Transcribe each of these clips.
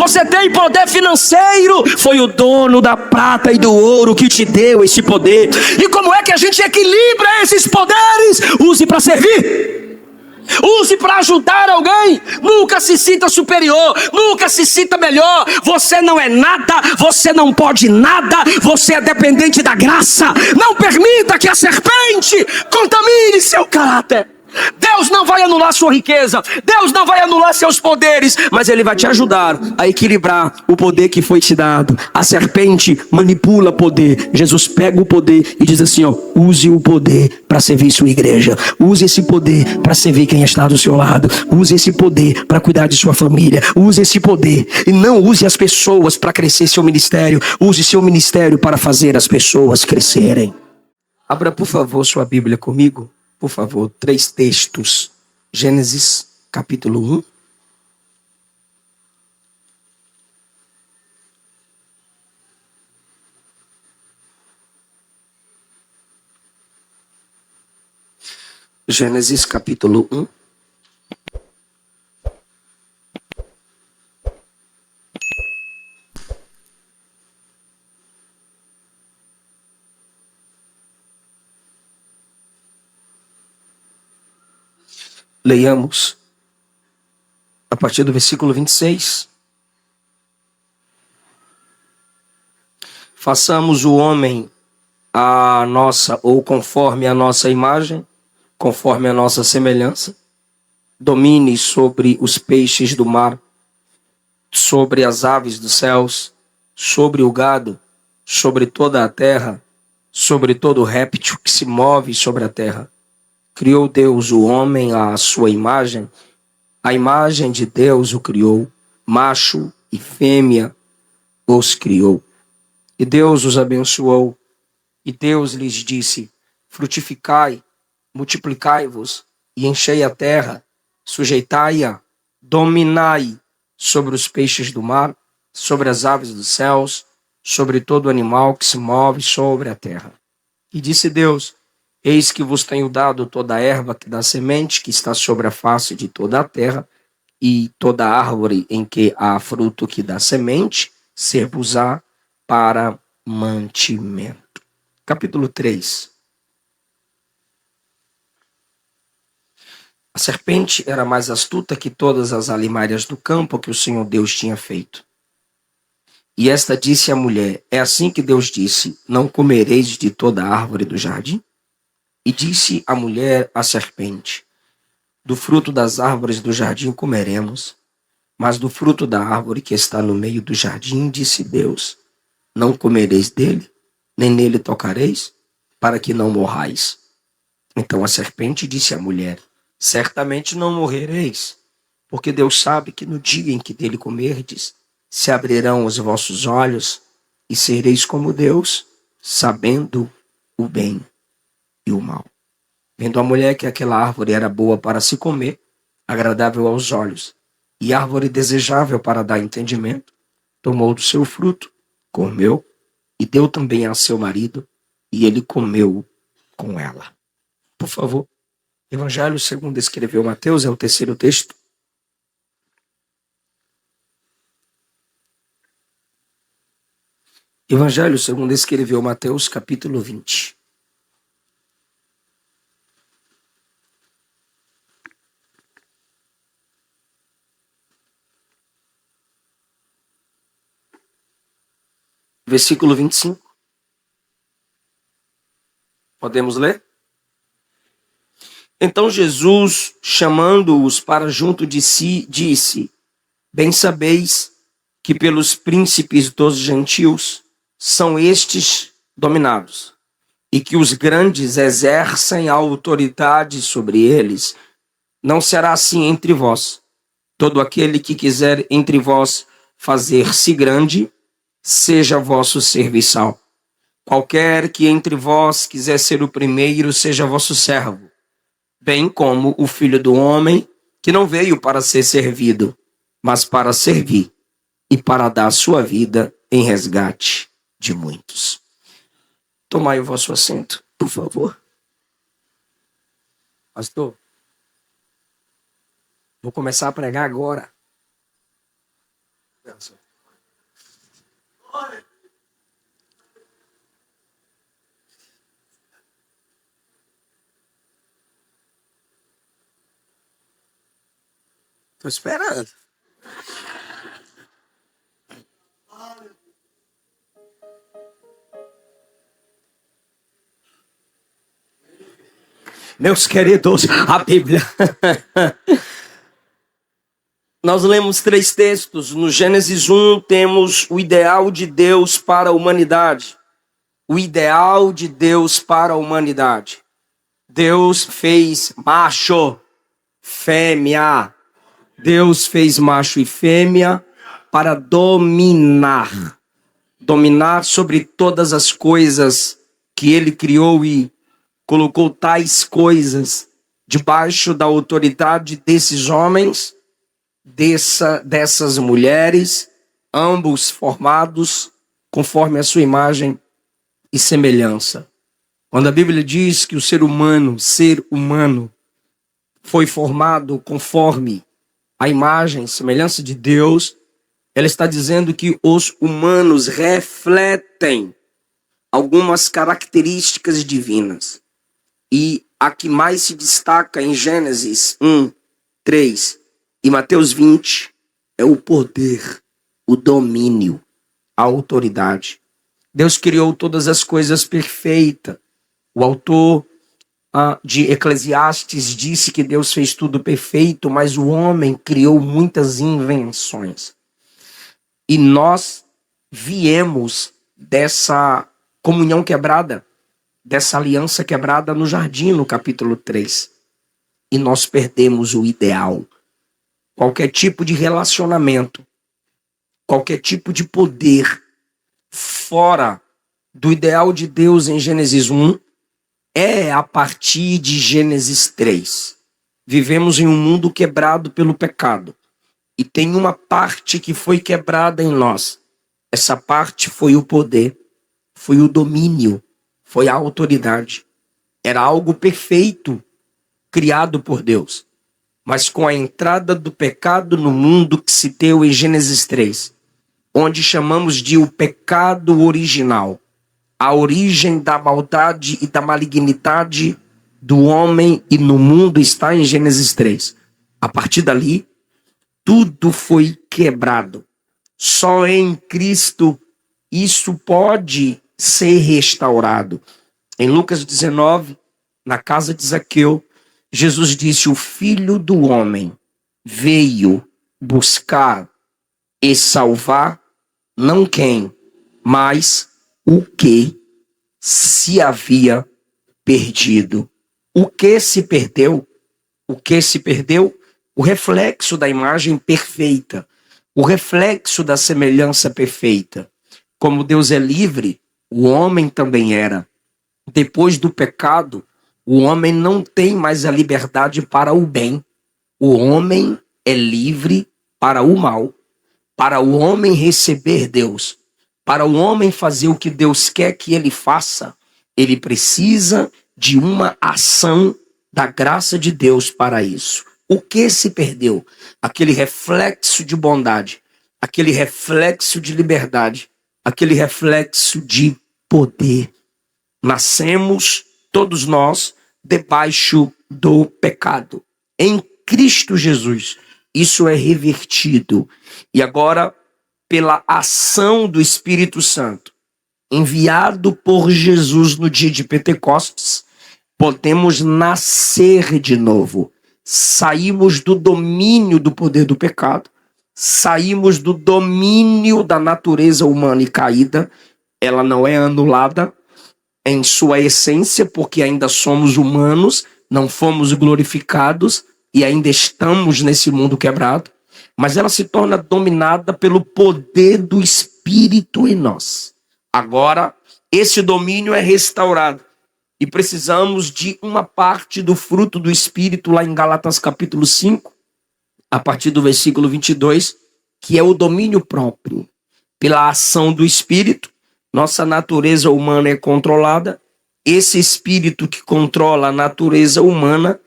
você tem poder financeiro. Foi o dono da prata e do ouro que te deu esse poder. E como é que a gente equilibra esses poderes? Use para servir. Use para ajudar alguém. Nunca se sinta superior, nunca se sinta melhor. Você não é nada, você não pode nada, você é dependente da graça. Não permita que a serpente contamine seu caráter. Deus não vai anular sua riqueza, Deus não vai anular seus poderes, mas Ele vai te ajudar a equilibrar o poder que foi te dado. A serpente manipula poder. Jesus pega o poder e diz assim, ó, use o poder para servir sua igreja. Use esse poder para servir quem está do seu lado. Use esse poder para cuidar de sua família. Use esse poder e não use as pessoas para crescer seu ministério. Use seu ministério para fazer as pessoas crescerem. Abra, por favor, sua Bíblia comigo. Por favor, 3 textos. Gênesis, capítulo 1. Gênesis, capítulo 1. Leiamos a partir do versículo 26. Façamos o homem a nossa, ou conforme a nossa imagem, conforme a nossa semelhança. Domine sobre os peixes do mar, sobre as aves dos céus, sobre o gado, sobre toda a terra, sobre todo réptil que se move sobre a terra. Criou Deus o homem à sua imagem, a imagem de Deus o criou, macho e fêmea os criou. E Deus os abençoou, e Deus lhes disse, frutificai, multiplicai-vos, e enchei a terra, sujeitai-a, dominai sobre os peixes do mar, sobre as aves dos céus, sobre todo animal que se move sobre a terra. E disse Deus, eis que vos tenho dado toda a erva que dá semente, que está sobre a face de toda a terra, e toda árvore em que há fruto que dá semente, ser-vos-á para mantimento. Capítulo 3. A serpente era mais astuta que todas as alimárias do campo que o Senhor Deus tinha feito. E esta disse à mulher, é assim que Deus disse, não comereis de toda a árvore do jardim? E disse a mulher à serpente, do fruto das árvores do jardim comeremos, mas do fruto da árvore que está no meio do jardim, disse Deus, não comereis dele, nem nele tocareis, para que não morrais. Então a serpente disse à mulher, certamente não morrereis, porque Deus sabe que no dia em que dele comerdes, se abrirão os vossos olhos e sereis como Deus, sabendo o bem e o mal. Vendo a mulher que aquela árvore era boa para se comer, agradável aos olhos, e árvore desejável para dar entendimento, tomou do seu fruto, comeu, e deu também a seu marido, e ele comeu com ela. Por favor, Evangelho segundo escreveu Mateus, é o 3º texto. Evangelho segundo escreveu Mateus, capítulo 20. Versículo 25. Podemos ler? Então Jesus, chamando-os para junto de si, disse, bem sabeis que pelos príncipes dos gentios são estes dominados, e que os grandes exercem a autoridade sobre eles. Não será assim entre vós. Todo aquele que quiser entre vós fazer-se grande, seja vosso serviçal. Qualquer que entre vós quiser ser o primeiro, seja vosso servo. Bem como o Filho do Homem, que não veio para ser servido, mas para servir, e para dar sua vida em resgate de muitos. Tomai o vosso assento, por favor. Pastor, vou começar a pregar agora. Tô esperando. Meus queridos, a Bíblia. Nós lemos 3 textos. No Gênesis 1 temos o ideal de Deus para a humanidade. O ideal de Deus para a humanidade. Deus fez macho, fêmea. Deus fez macho e fêmea para dominar. Dominar sobre todas as coisas que ele criou e colocou tais coisas debaixo da autoridade desses homens, dessas mulheres, ambos formados conforme a sua imagem e semelhança. Quando a Bíblia diz que o ser humano, foi formado conforme a imagem e semelhança de Deus, ela está dizendo que os humanos refletem algumas características divinas. E a que mais se destaca em Gênesis 1, 3 e Mateus 20 é o poder, o domínio, a autoridade. Deus criou todas as coisas perfeitas. O autor de Eclesiastes disse que Deus fez tudo perfeito, mas o homem criou muitas invenções. E nós viemos dessa comunhão quebrada, dessa aliança quebrada no jardim, no capítulo 3. E nós perdemos o ideal. Qualquer tipo de relacionamento, qualquer tipo de poder fora do ideal de Deus em Gênesis 1 é a partir de Gênesis 3. Vivemos em um mundo quebrado pelo pecado. E tem uma parte que foi quebrada em nós. Essa parte foi o poder, foi o domínio, foi a autoridade. Era algo perfeito, criado por Deus. Mas com a entrada do pecado no mundo que se deu em Gênesis 3, onde chamamos de o pecado original, a origem da maldade e da malignidade do homem e no mundo está em Gênesis 3. A partir dali, tudo foi quebrado. Só em Cristo isso pode ser restaurado. Em Lucas 19, na casa de Zaqueu, Jesus disse: o Filho do Homem veio buscar e salvar não quem, mas o que se havia perdido. O que se perdeu? O que se perdeu? O reflexo da imagem perfeita, o reflexo da semelhança perfeita. Como Deus é livre, o homem também era. Depois do pecado, o homem não tem mais a liberdade para o bem. O homem é livre para o mal. Para o homem receber Deus, para o homem fazer o que Deus quer que ele faça, ele precisa de uma ação da graça de Deus para isso. O que se perdeu? Aquele reflexo de bondade, aquele reflexo de liberdade, aquele reflexo de poder. Nascemos, todos nós, debaixo do pecado. Em Cristo Jesus, isso é revertido. E agora, pela ação do Espírito Santo, enviado por Jesus no dia de Pentecostes, podemos nascer de novo. Saímos do domínio do poder do pecado, saímos do domínio da natureza humana e caída. Ela não é anulada em sua essência, porque ainda somos humanos, não fomos glorificados e ainda estamos nesse mundo quebrado, mas ela se torna dominada pelo poder do Espírito em nós. Agora, esse domínio é restaurado e precisamos de uma parte do fruto do Espírito lá em Gálatas capítulo 5, a partir do versículo 22, que é o domínio próprio. Pela ação do Espírito, nossa natureza humana é controlada. Esse Espírito que controla a natureza humana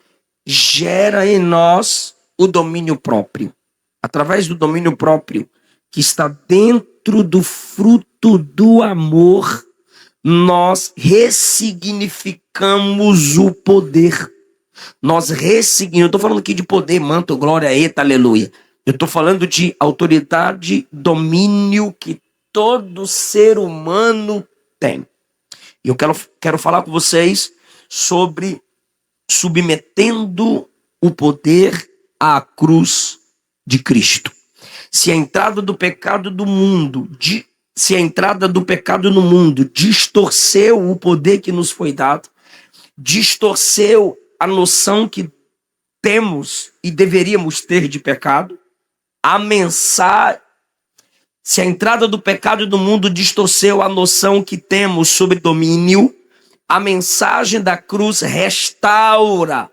gera em nós o domínio próprio. Através do domínio próprio, que está dentro do fruto do amor, nós ressignificamos o poder. Nós ressignificamos. Eu estou falando aqui de poder, manto, glória, eita, aleluia. Eu estou falando de autoridade, domínio que todo ser humano tem. E eu quero falar com vocês sobre submetendo o poder à cruz de Cristo. Se a entrada do pecado no mundo distorceu o poder que nos foi dado, distorceu a noção que temos e deveríamos ter de pecado, se a entrada do pecado no mundo distorceu a noção que temos sobre domínio, a mensagem da cruz restaura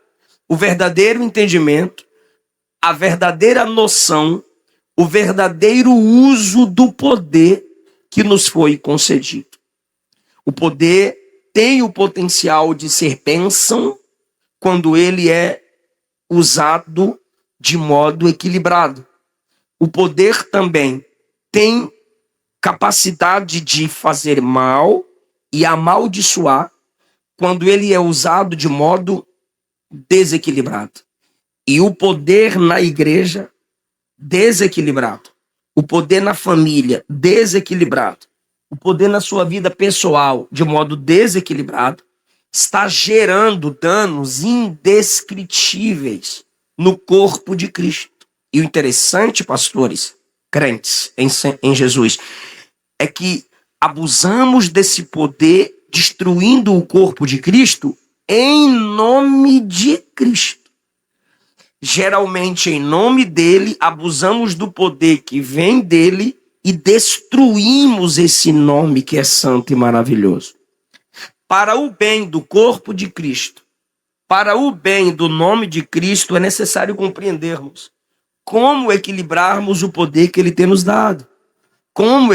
o verdadeiro entendimento, a verdadeira noção, o verdadeiro uso do poder que nos foi concedido. O poder tem o potencial de ser bênção quando ele é usado de modo equilibrado. O poder também tem capacidade de fazer mal e amaldiçoar quando ele é usado de modo desequilibrado. E o poder na igreja, desequilibrado. O poder na família, desequilibrado. O poder na sua vida pessoal, de modo desequilibrado, está gerando danos indescritíveis no corpo de Cristo. E o interessante, pastores, crentes em Jesus, é que abusamos desse poder destruindo o corpo de Cristo em nome de Cristo. Geralmente, em nome dele, abusamos do poder que vem dele e destruímos esse nome que é santo e maravilhoso. Para o bem do corpo de Cristo, para o bem do nome de Cristo, é necessário compreendermos como equilibrarmos o poder que ele tem nos dado. Como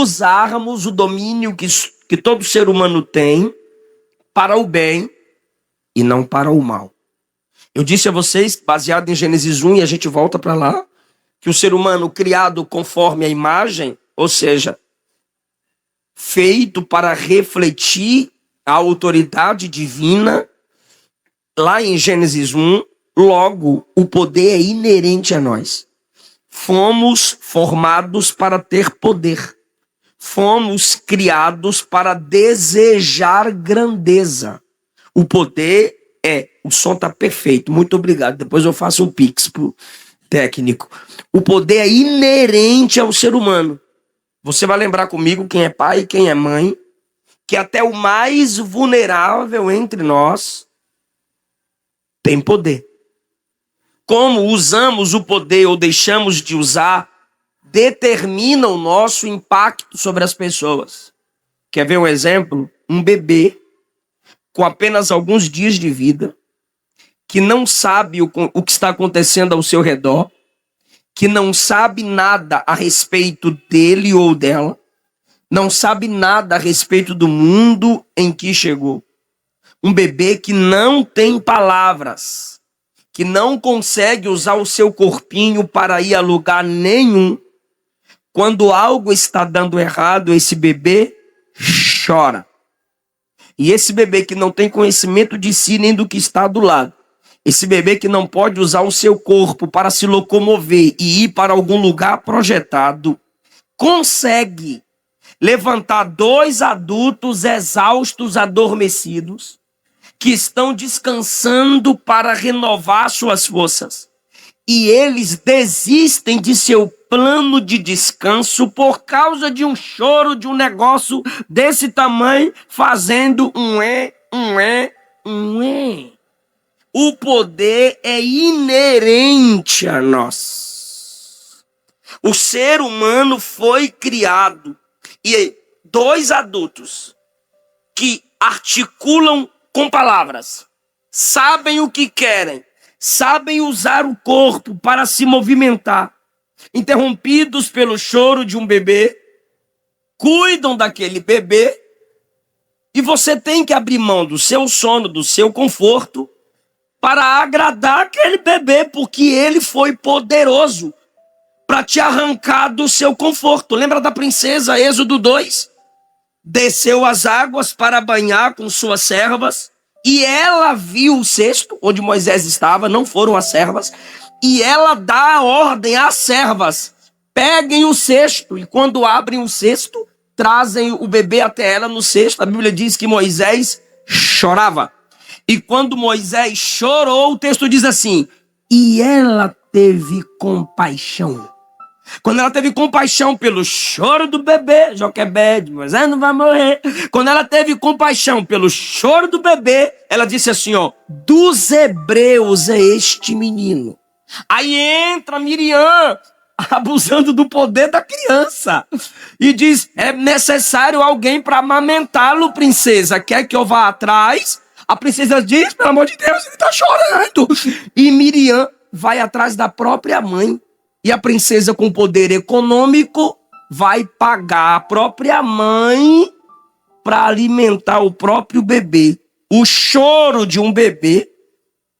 usarmos o domínio que todo ser humano tem para o bem e não para o mal. Eu disse a vocês, baseado em Gênesis 1, e a gente volta para lá, que o ser humano criado conforme a imagem, ou seja, feito para refletir a autoridade divina, lá em Gênesis 1, logo o poder é inerente a nós. Fomos formados para ter poder. Fomos criados para desejar grandeza. O poder o som está perfeito, muito obrigado. Depois eu faço um pix pro técnico. O poder é inerente ao ser humano. Você vai lembrar comigo, quem é pai e quem é mãe, que até o mais vulnerável entre nós tem poder. Como usamos o poder ou deixamos de usar, determina o nosso impacto sobre as pessoas. Quer ver um exemplo? Um bebê com apenas alguns dias de vida, que não sabe o que está acontecendo ao seu redor, que não sabe nada a respeito dele ou dela, não sabe nada a respeito do mundo em que chegou. Um bebê que não tem palavras, que não consegue usar o seu corpinho para ir a lugar nenhum. Quando algo está dando errado, esse bebê chora. E esse bebê que não tem conhecimento de si nem do que está do lado, esse bebê que não pode usar o seu corpo para se locomover e ir para algum lugar projetado, consegue levantar 2 adultos exaustos, adormecidos, que estão descansando para renovar suas forças. E eles desistem de seu plano de descanso por causa de um choro, de um negócio desse tamanho, fazendo um é. O poder é inerente a nós. O ser humano foi criado e 2 adultos que articulam com palavras, sabem o que querem, sabem usar o corpo para se movimentar, interrompidos pelo choro de um bebê, cuidam daquele bebê, e você tem que abrir mão do seu sono, do seu conforto, para agradar aquele bebê, porque ele foi poderoso para para te arrancar do seu conforto. Lembra da princesa, Êxodo 2? Desceu as águas para banhar com suas servas, e ela viu o cesto onde Moisés estava, não foram as servas, e ela dá a ordem às servas: peguem o cesto, e quando abrem o cesto, trazem o bebê até ela no cesto. A Bíblia diz que Moisés chorava. E quando Moisés chorou, o texto diz assim: e ela teve compaixão. Quando ela teve compaixão pelo choro do bebê, Joquebede, Moisés não vai morrer. Quando ela teve compaixão pelo choro do bebê, ela disse assim, ó: dos hebreus é este menino. Aí entra Miriam, abusando do poder da criança, e diz: é necessário alguém para amamentá-lo, princesa. Quer que eu vá atrás? A princesa diz: pelo amor de Deus, ele está chorando. E Miriam vai atrás da própria mãe. E a princesa, com poder econômico, vai pagar a própria mãe para alimentar o próprio bebê. O choro de um bebê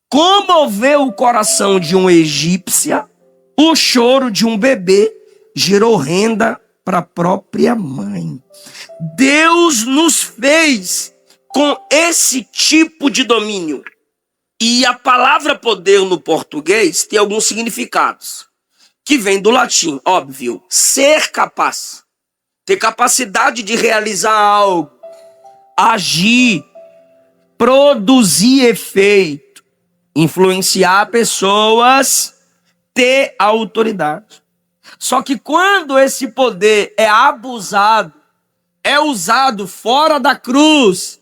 comoveu o coração de uma egípcia. O choro de um bebê gerou renda para a própria mãe. Deus nos fez com esse tipo de domínio. E a palavra poder no português tem alguns significados, que vem do latim, óbvio: ser capaz, ter capacidade de realizar algo, agir, produzir efeito, influenciar pessoas, ter autoridade. Só que quando esse poder é abusado, é usado fora da cruz,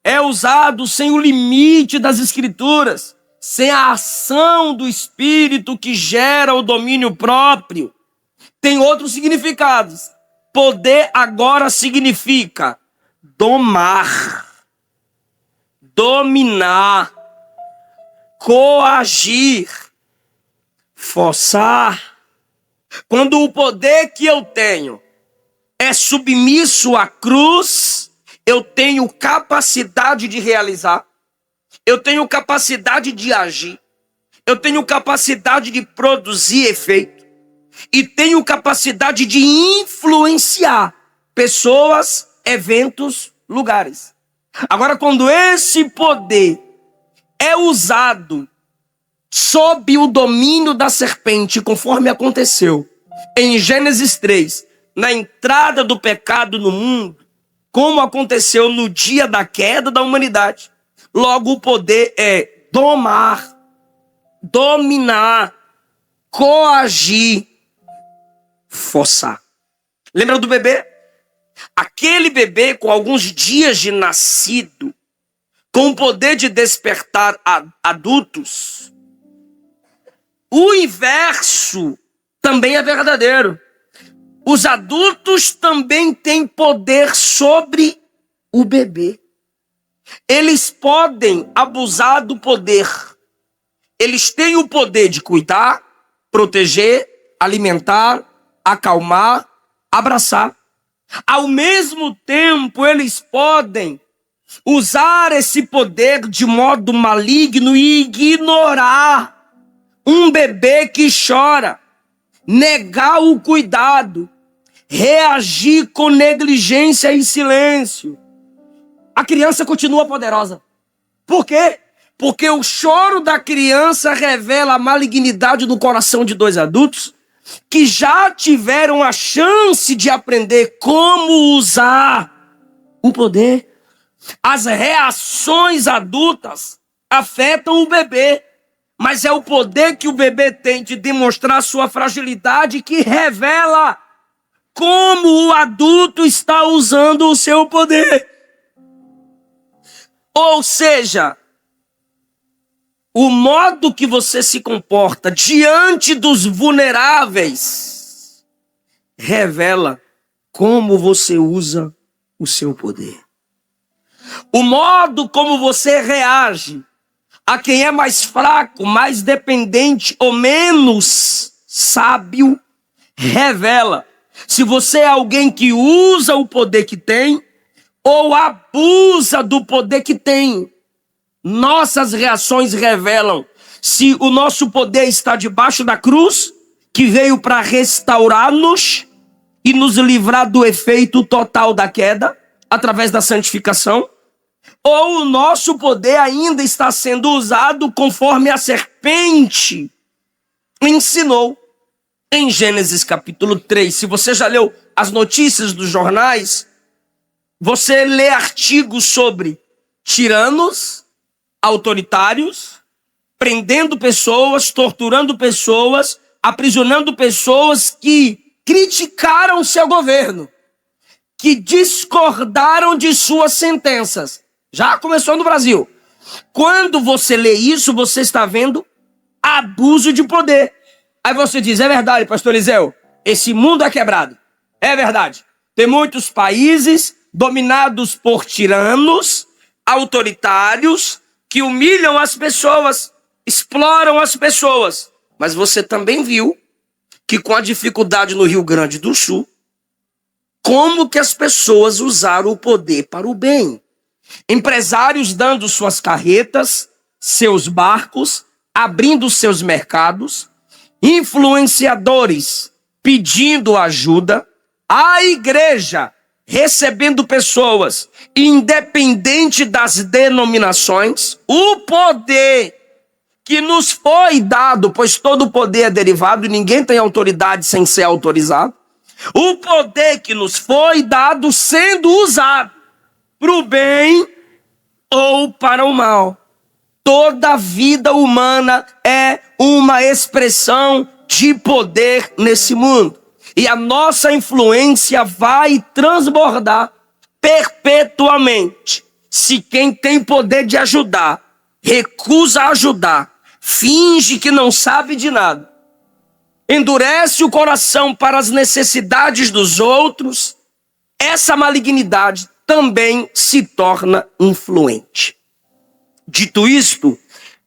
é usado sem o limite das Escrituras, sem a ação do Espírito que gera o domínio próprio, tem outros significados. Poder agora significa domar, dominar, coagir, forçar. Quando o poder que eu tenho é submisso à cruz, eu tenho capacidade de realizar, eu tenho capacidade de agir, eu tenho capacidade de produzir efeito, e tenho capacidade de influenciar pessoas, eventos, lugares. Agora, quando esse poder é usado sob o domínio da serpente, conforme aconteceu em Gênesis 3, na entrada do pecado no mundo, como aconteceu no dia da queda da humanidade, logo o poder é domar, dominar, coagir, forçar. Lembra do bebê? Aquele bebê com alguns dias de nascido, com o poder de despertar adultos, o inverso também é verdadeiro. Os adultos também têm poder sobre o bebê. Eles podem abusar do poder. Eles têm o poder de cuidar, proteger, alimentar, acalmar, abraçar. Ao mesmo tempo, eles podem usar esse poder de modo maligno e ignorar um bebê que chora, negar o cuidado, reagir com negligência e silêncio. A criança continua poderosa. Por quê? Porque o choro da criança revela a malignidade no coração de dois adultos que já tiveram a chance de aprender como usar o poder. As reações adultas afetam o bebê, mas é o poder que o bebê tem de demonstrar sua fragilidade que revela como o adulto está usando o seu poder. Ou seja, o modo que você se comporta diante dos vulneráveis revela como você usa o seu poder. O modo como você reage a quem é mais fraco, mais dependente ou menos sábio revela se você é alguém que usa o poder que tem ou abusa do poder que tem. Nossas reações revelam se o nosso poder está debaixo da cruz, que veio para restaurar-nos e nos livrar do efeito total da queda, através da santificação, ou o nosso poder ainda está sendo usado conforme a serpente ensinou em Gênesis capítulo 3. Se você já leu as notícias dos jornais, você lê artigos sobre tiranos, autoritários, prendendo pessoas, torturando pessoas, aprisionando pessoas que criticaram seu governo, que discordaram de suas sentenças. Já começou no Brasil. Quando você lê isso, você está vendo abuso de poder. Aí você diz, é verdade, pastor Eliseu, esse mundo é quebrado. É verdade. Tem muitos países dominados por tiranos, autoritários, que humilham as pessoas, exploram as pessoas. Mas você também viu que com a dificuldade no Rio Grande do Sul, como que as pessoas usaram o poder para o bem. Empresários dando suas carretas, seus barcos, abrindo seus mercados, influenciadores pedindo ajuda, a igreja recebendo pessoas, independente das denominações, o poder que nos foi dado, pois todo poder é derivado e ninguém tem autoridade sem ser autorizado, o poder que nos foi dado sendo usado para o bem ou para o mal. Toda a vida humana é uma expressão de poder nesse mundo. E a nossa influência vai transbordar perpetuamente. Se quem tem poder de ajudar, recusa ajudar, finge que não sabe de nada, endurece o coração para as necessidades dos outros, essa malignidade também se torna influente. Dito isto,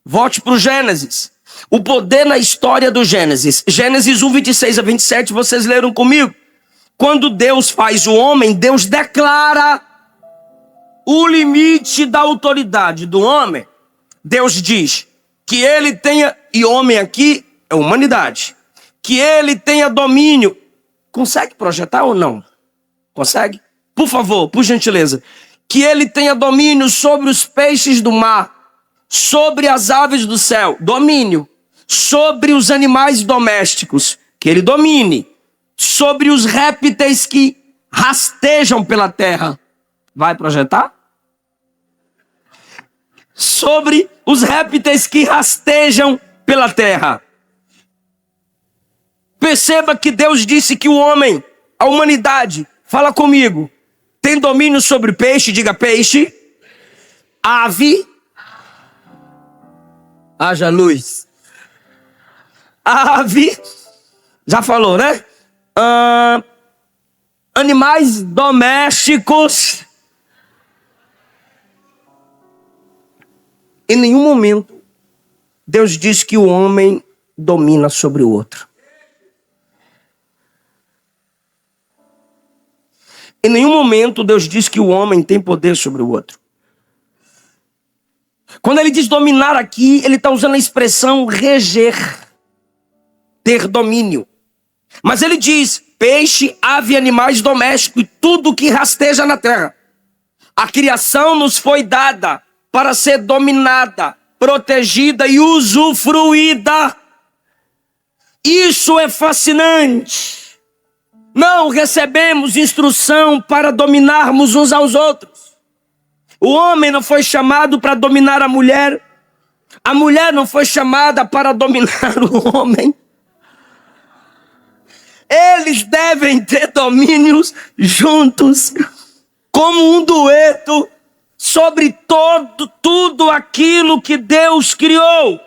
volte para o Gênesis. O poder na história do Gênesis. Gênesis 1, 26 a 27, vocês leram comigo? Quando Deus faz o homem, Deus declara o limite da autoridade do homem. Deus diz que ele tenha, e homem aqui é humanidade, que ele tenha domínio. Consegue projetar ou não? Consegue? Por favor, por gentileza. Que ele tenha domínio sobre os peixes do mar, sobre as aves do céu, domínio. Sobre os animais domésticos, que ele domine. Sobre os répteis que rastejam pela terra. Vai projetar? Sobre os répteis que rastejam pela terra. Perceba que Deus disse que o homem, a humanidade, fala comigo, tem domínio sobre peixe, diga peixe, ave, haja luz. Ave, já falou, né? Animais domésticos. Em nenhum momento, Deus diz que o homem domina sobre o outro. Em nenhum momento, Deus diz que o homem tem poder sobre o outro. Quando ele diz dominar aqui, ele está usando a expressão reger. Ter domínio. Mas ele diz peixe, ave, animais domésticos e tudo que rasteja na terra. A criação nos foi dada para ser dominada, protegida e usufruída. Isso é fascinante. Não recebemos instrução para dominarmos uns aos outros. O homem não foi chamado para dominar a mulher não foi chamada para dominar o homem. Eles devem ter domínios juntos, como um dueto, sobre tudo aquilo que Deus criou.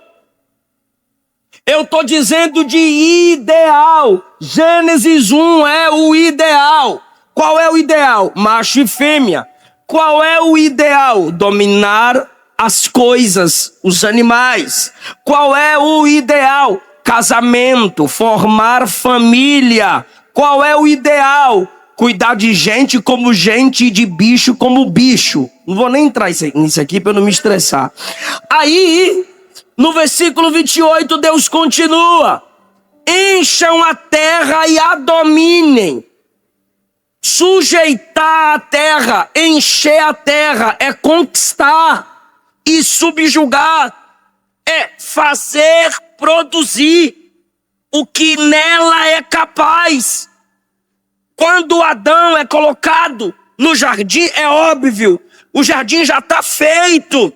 Eu estou dizendo de ideal. Gênesis 1 é o ideal. Qual é o ideal? Macho e fêmea. Qual é o ideal? Dominar as coisas, os animais. Qual é o ideal? Casamento, formar família. Qual é o ideal? Cuidar de gente como gente e de bicho como bicho. Não vou nem entrar nisso aqui para não me estressar. Aí, no versículo 28, Deus continua. encham a terra e a dominem. Sujeitar a terra, encher a terra, é conquistar e subjugar, é fazer produzir o que nela é capaz. Quando Adão é colocado no jardim, é óbvio, o jardim já está feito.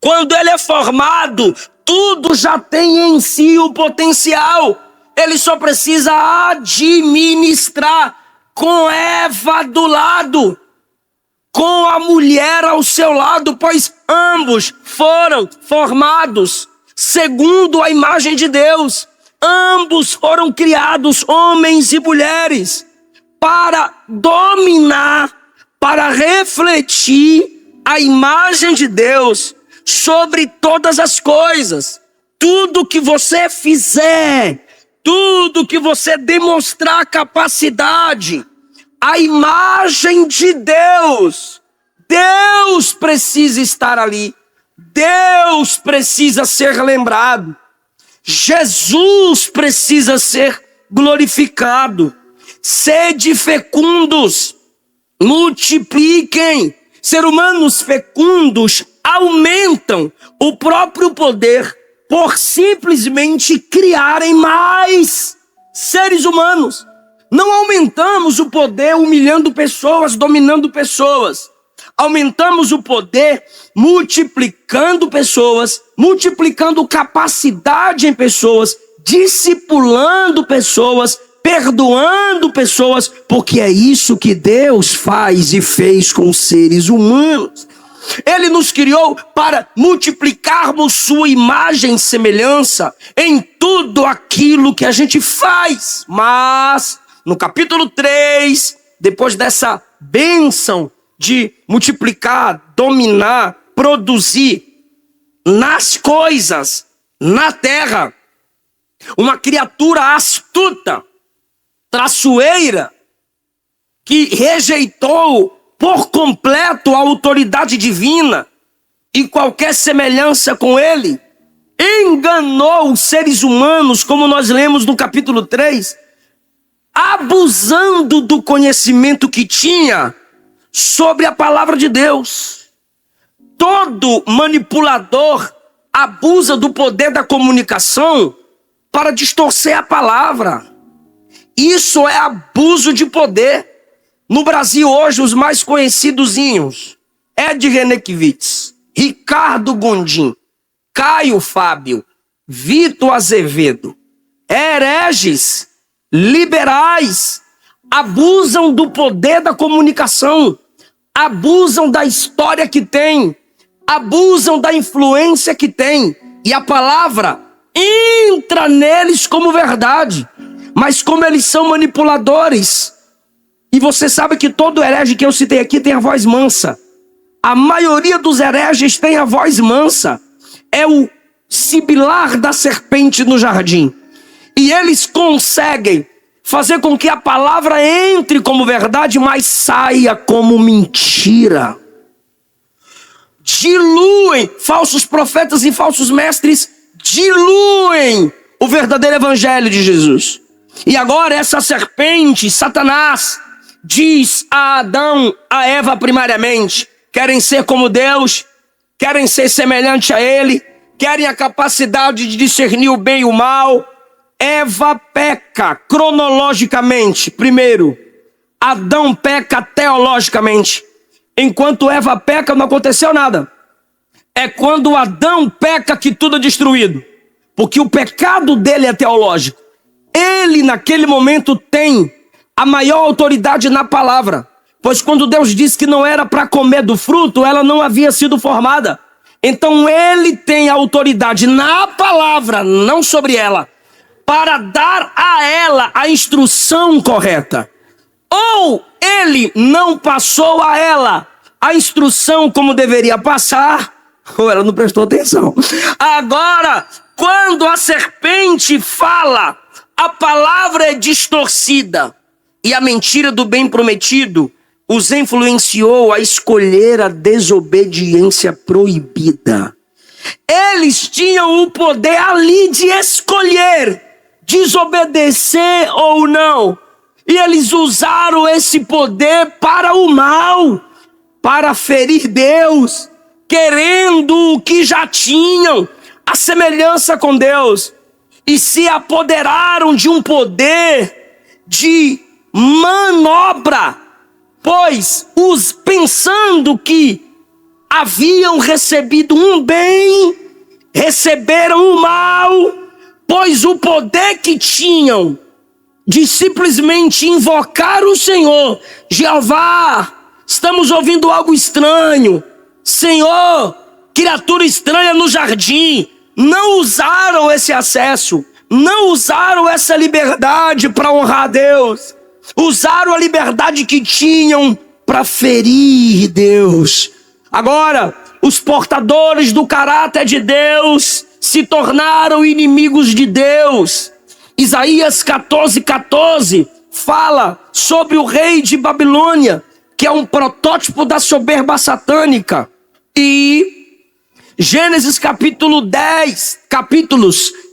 Quando ele é formado, tudo já tem em si o potencial. Ele só precisa administrar, com Eva do lado, com a mulher ao seu lado, pois ambos foram formados segundo a imagem de Deus. Ambos foram criados, homens e mulheres, para dominar, para refletir a imagem de Deus sobre todas as coisas. Tudo que você fizer, tudo que você demonstrar capacidade, a imagem de Deus, Deus precisa estar ali. Deus precisa ser lembrado. Jesus precisa ser glorificado. Sede fecundos, multipliquem. Seres humanos fecundos aumentam o próprio poder por simplesmente criarem mais seres humanos. Não aumentamos o poder humilhando pessoas, dominando pessoas. Aumentamos o poder multiplicando pessoas, multiplicando capacidade em pessoas, discipulando pessoas, perdoando pessoas, porque é isso que Deus faz e fez com os seres humanos. Ele nos criou para multiplicarmos sua imagem e semelhança em tudo aquilo que a gente faz. Mas, no capítulo 3, depois dessa bênção de multiplicar, dominar, produzir nas coisas, na terra, uma criatura astuta, traiçoeira, que rejeitou por completo a autoridade divina e qualquer semelhança com ele, enganou os seres humanos, como nós lemos no capítulo 3, abusando do conhecimento que tinha sobre a palavra de Deus. Todo manipulador abusa do poder da comunicação para distorcer a palavra. Isso é abuso de poder. No Brasil hoje, os mais conhecidozinhos: Ed Renekiewicz, Ricardo Gondim, Caio Fábio, Vitor Azevedo, hereges, liberais, abusam do poder da comunicação, abusam da história que tem, abusam da influência que tem, e a palavra entra neles como verdade. Mas como eles são manipuladores, e você sabe que todo herege que eu citei aqui tem a voz mansa. A maioria dos hereges tem a voz mansa. É o sibilar da serpente no jardim. E eles conseguem fazer com que a palavra entre como verdade, mas saia como mentira. Diluem, falsos profetas e falsos mestres diluem o verdadeiro evangelho de Jesus. E agora essa serpente, Satanás, diz a Adão, a Eva primariamente: querem ser como Deus, querem ser semelhante a Ele, querem a capacidade de discernir o bem e o mal. Eva peca cronologicamente primeiro, Adão peca teologicamente. Enquanto Eva peca, não aconteceu nada. É quando Adão peca que tudo é destruído, porque o pecado dele é teológico. Ele naquele momento tem a maior autoridade na palavra, pois quando Deus disse que não era para comer do fruto, ela não havia sido formada. Então ele tem a autoridade na palavra, não sobre ela, para dar a ela a instrução correta. Ou ele não passou a ela a instrução como deveria passar, ou ela não prestou atenção. Agora, quando a serpente fala, a palavra é distorcida, e a mentira do bem prometido os influenciou a escolher a desobediência proibida. Eles tinham o poder ali de escolher desobedecer ou não. E eles usaram esse poder para o mal, para ferir Deus, querendo o que já tinham, a semelhança com Deus. E se apoderaram de um poder de manobra, pois pensando que haviam recebido um bem, receberam o mal, pois o poder que tinham de simplesmente invocar o Senhor, Jeová, estamos ouvindo algo estranho, Senhor, criatura estranha no jardim, não usaram esse acesso, não usaram essa liberdade para honrar a Deus, usaram a liberdade que tinham para ferir Deus. Agora, os portadores do caráter de Deus se tornaram inimigos de Deus. Isaías 14:14 fala sobre o rei de Babilônia, que é um protótipo da soberba satânica. E Gênesis capítulos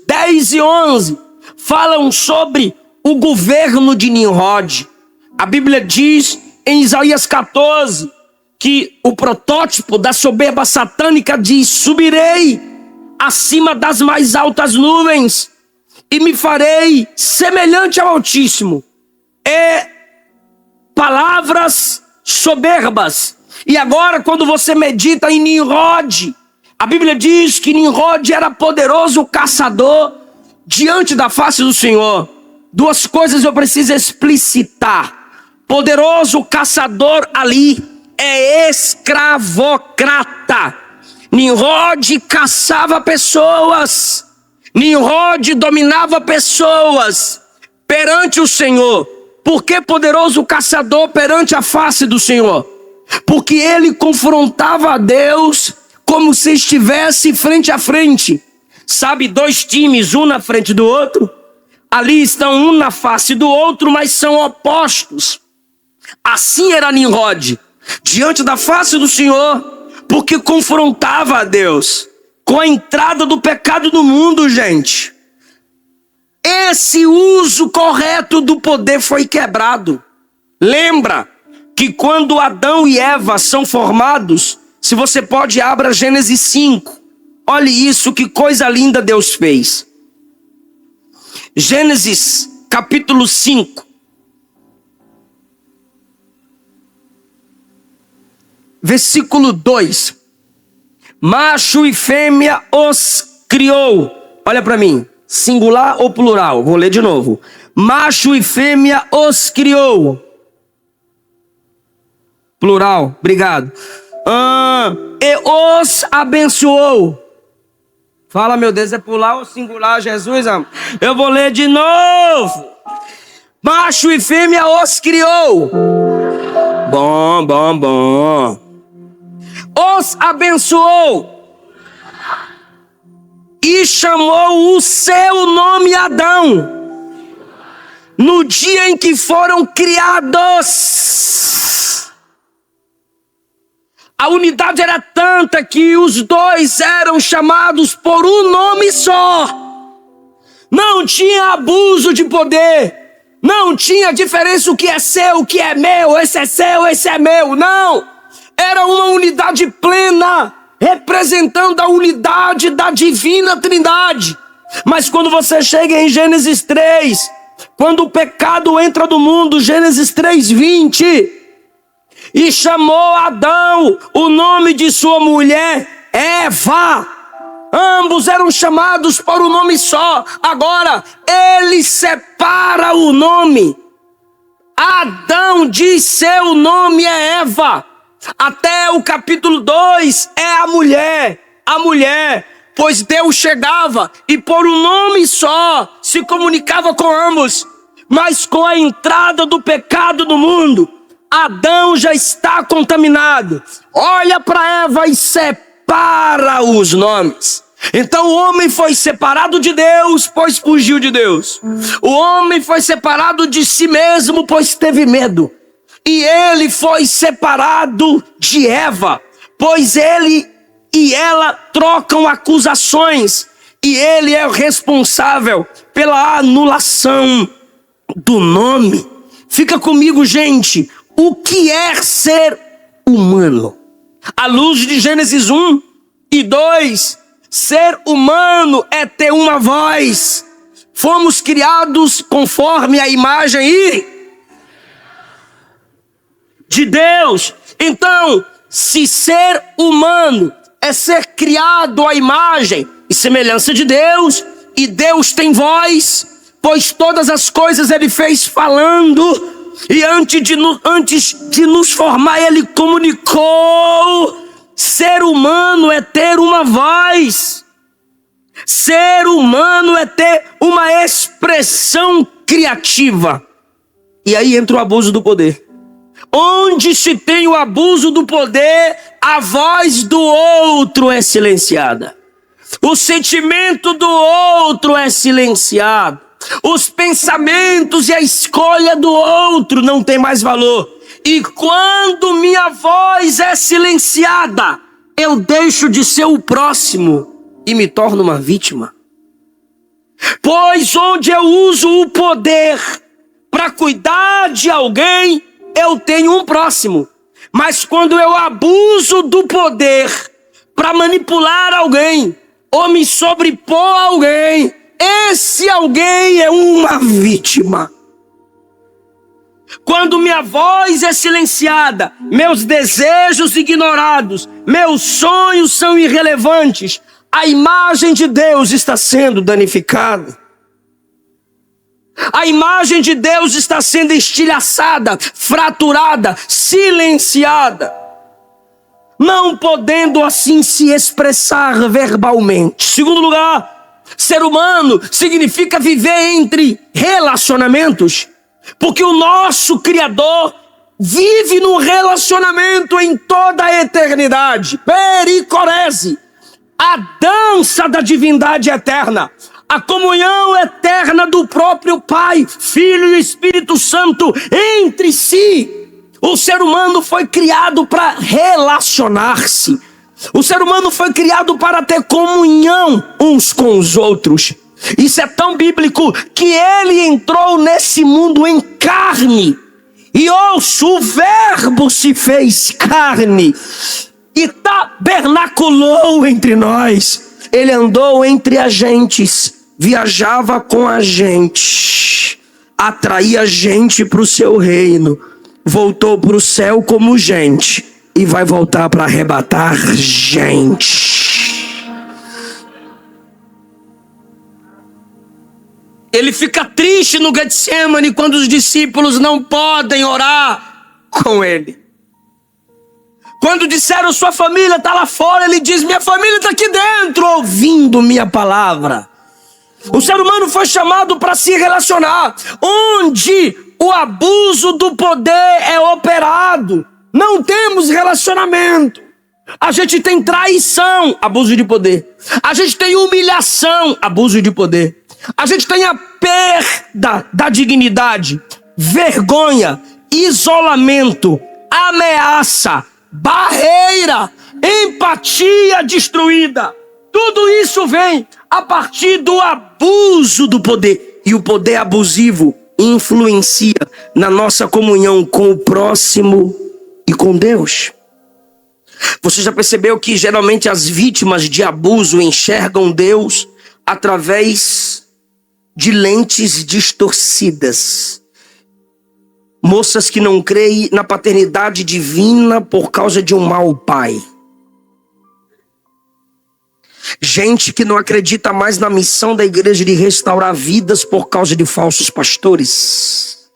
10 e 11 falam sobre o governo de Nimrod. A Bíblia diz em Isaías 14 que o protótipo da soberba satânica diz: subirei acima das mais altas nuvens e me farei semelhante ao Altíssimo. Palavras soberbas. E agora, quando você medita em Nimrod, a Bíblia diz que Nimrod era poderoso caçador diante da face do Senhor. Duas coisas eu preciso explicitar. Poderoso caçador ali é escravocrata. Nimrod caçava pessoas. Nimrod dominava pessoas perante o Senhor. Por que poderoso caçador perante a face do Senhor? Porque ele confrontava a Deus como se estivesse frente a frente. Sabe, dois times, um na frente do outro? Ali estão um na face do outro, mas são opostos. Assim era Nimrod, diante da face do Senhor, porque confrontava a Deus. Com a entrada do pecado no mundo, gente, esse uso correto do poder foi quebrado. Lembra que quando Adão e Eva são formados, se você pode, abra Gênesis 5. Olhe isso, que coisa linda Deus fez. Gênesis capítulo 5. Versículo 2. Macho e fêmea os criou. Olha para mim, singular ou plural? Vou ler de novo. Macho e fêmea os criou. Plural, obrigado. E os abençoou. Fala, meu Deus, é plural ou singular, Jesus? Eu vou ler de novo. Macho e fêmea os criou. Bom. Os abençoou e chamou o seu nome Adão, no dia em que foram criados. A unidade era tanta que os dois eram chamados por um nome só. Não tinha abuso de poder, não tinha diferença o que é seu, o que é meu, esse é seu, esse é meu, não. Era uma unidade plena, representando a unidade da divina Trindade. Mas quando você chega em Gênesis 3, quando o pecado entra no mundo, Gênesis 3:20, e chamou Adão o nome de sua mulher Eva. Ambos eram chamados por um nome só. Agora, ele separa o nome. Adão diz: seu nome é Eva. Até o capítulo 2 é a mulher, pois Deus chegava e por um nome só se comunicava com ambos. Mas com a entrada do pecado no mundo, Adão já está contaminado. Olha para Eva e separa os nomes. Então o homem foi separado de Deus, pois fugiu de Deus. O homem foi separado de si mesmo, pois teve medo. E ele foi separado de Eva, pois ele e ela trocam acusações. E ele é o responsável pela anulação do nome. Fica comigo, gente. O que é ser humano? À luz de Gênesis 1 e 2, ser humano é ter uma voz. Fomos criados conforme a imagem de Deus. Então, se ser humano é ser criado à imagem e semelhança de Deus, e Deus tem voz, pois todas as coisas ele fez falando, e antes de nos formar ele comunicou. Ser humano é ter uma voz. Ser humano é ter uma expressão criativa. E aí entra o abuso do poder. Onde se tem o abuso do poder, a voz do outro é silenciada. O sentimento do outro é silenciado. Os pensamentos e a escolha do outro não tem mais valor. E quando minha voz é silenciada, eu deixo de ser o próximo e me torno uma vítima. Pois onde eu uso o poder para cuidar de alguém, eu tenho um próximo. Mas quando eu abuso do poder para manipular alguém ou me sobrepor a alguém, esse alguém é uma vítima. Quando minha voz é silenciada, meus desejos ignorados, meus sonhos são irrelevantes, a imagem de Deus está sendo danificada. A imagem de Deus está sendo estilhaçada, fraturada, silenciada, não podendo assim se expressar verbalmente. Segundo lugar, ser humano significa viver entre relacionamentos, porque o nosso Criador vive no relacionamento em toda a eternidade. Pericorese, a dança da divindade eterna, a comunhão eterna do próprio Pai, Filho e Espírito Santo entre si. O ser humano foi criado para relacionar-se. O ser humano foi criado para ter comunhão uns com os outros. Isso é tão bíblico que ele entrou nesse mundo em carne. E ouço, o verbo se fez carne e tabernaculou entre nós. Ele andou entre as gentes, viajava com a gente, atraía gente para o seu reino, voltou para o céu como gente e vai voltar para arrebatar gente. Ele fica triste no Getsemane quando os discípulos não podem orar com ele. Quando disseram sua família está lá fora, ele diz: minha família está aqui dentro ouvindo minha palavra. O ser humano foi chamado para se relacionar. Onde o abuso do poder é operado, não temos relacionamento. A gente tem traição, abuso de poder. A gente tem humilhação, abuso de poder. A gente tem a perda da dignidade, vergonha, isolamento, ameaça, barreira, empatia destruída. Tudo isso vem a partir do abuso do poder. E o poder abusivo influencia na nossa comunhão com o próximo e com Deus. Você já percebeu que geralmente as vítimas de abuso enxergam Deus através de lentes distorcidas? Moças que não creem na paternidade divina por causa de um mau pai. Gente que não acredita mais na missão da igreja de restaurar vidas por causa de falsos pastores.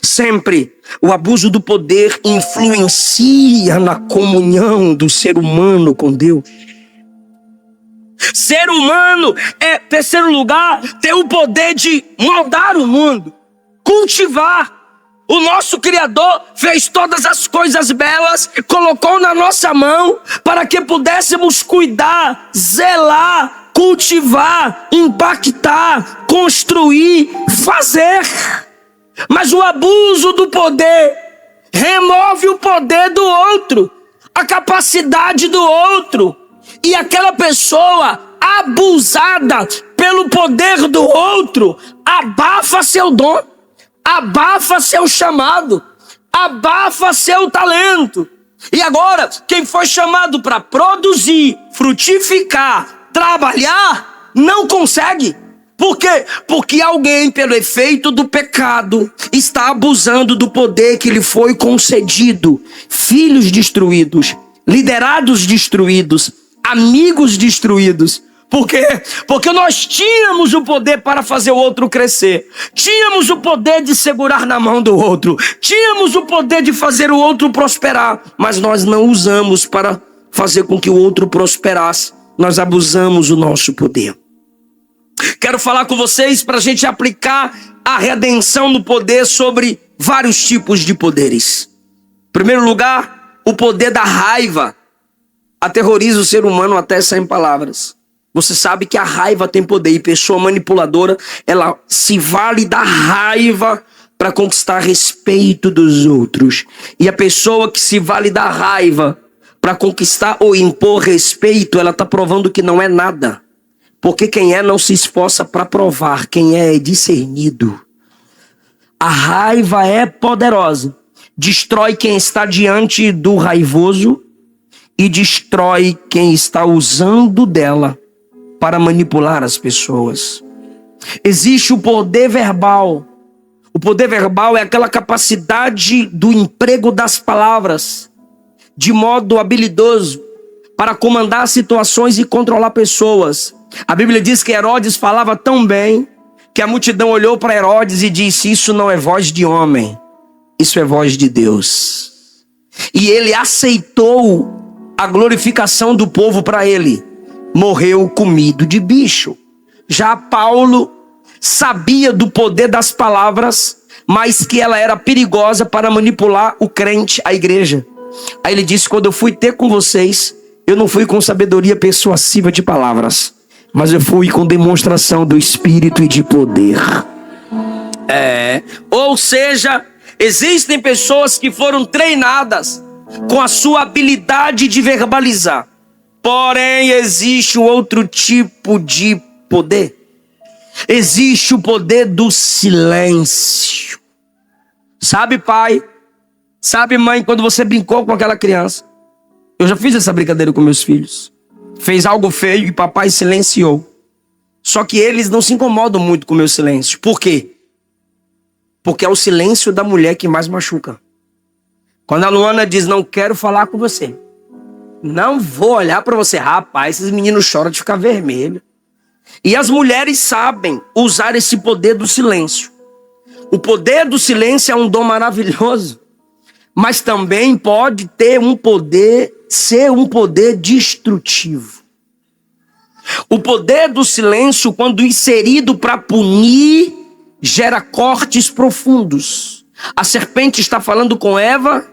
Sempre o abuso do poder influencia na comunhão do ser humano com Deus. Ser humano é, terceiro lugar, ter o poder de moldar o mundo, cultivar. O nosso Criador fez todas as coisas belas, colocou na nossa mão para que pudéssemos cuidar, zelar, cultivar, impactar, construir, fazer. Mas o abuso do poder remove o poder do outro, a capacidade do outro. E aquela pessoa abusada pelo poder do outro, abafa seu dom, abafa seu chamado, abafa seu talento. E agora, quem foi chamado para produzir, frutificar, trabalhar, não consegue. Por quê? Porque alguém, pelo efeito do pecado, está abusando do poder que lhe foi concedido. Filhos destruídos, liderados destruídos, amigos destruídos. Por quê? Porque nós tínhamos o poder para fazer o outro crescer. Tínhamos o poder de segurar na mão do outro. Tínhamos o poder de fazer o outro prosperar. Mas nós não usamos para fazer com que o outro prosperasse. Nós abusamos do nosso poder. Quero falar com vocês para a gente aplicar a redenção do poder sobre vários tipos de poderes. Em primeiro lugar, o poder da raiva aterroriza o ser humano até sem palavras. Você sabe que a raiva tem poder, e pessoa manipuladora, ela se vale da raiva para conquistar respeito dos outros. E a pessoa que se vale da raiva para conquistar ou impor respeito, ela está provando que não é nada. Porque quem é não se esforça para provar, quem é discernido. A raiva é poderosa, destrói quem está diante do raivoso e destrói quem está usando dela para manipular as pessoas. Existe o poder verbal. O poder verbal é aquela capacidade do emprego das palavras de modo habilidoso para comandar situações e controlar pessoas. A Bíblia diz que Herodes falava tão bem que a multidão olhou para Herodes e disse: isso não é voz de homem, isso é voz de Deus. E ele aceitou a glorificação do povo para ele. Morreu comido de bicho. Já Paulo sabia do poder das palavras, mas que ela era perigosa para manipular o crente, a igreja. Aí ele disse: quando eu fui ter com vocês, eu não fui com sabedoria persuasiva de palavras, mas eu fui com demonstração do Espírito e de poder. Ou seja, existem pessoas que foram treinadas com a sua habilidade de verbalizar. Porém, existe um outro tipo de poder. Existe o poder do silêncio. Sabe, pai? Sabe, mãe, quando você brincou com aquela criança? Eu já fiz essa brincadeira com meus filhos. Fez algo feio e papai silenciou. Só que eles não se incomodam muito com o meu silêncio. Por quê? Porque é o silêncio da mulher que mais machuca. Quando a Luana diz: não quero falar com você, não vou olhar para você, rapaz, esses meninos choram de ficar vermelho. E as mulheres sabem usar esse poder do silêncio. O poder do silêncio é um dom maravilhoso, mas também pode ter um poder, ser um poder destrutivo. O poder do silêncio, quando inserido para punir, gera cortes profundos. A serpente está falando com Eva.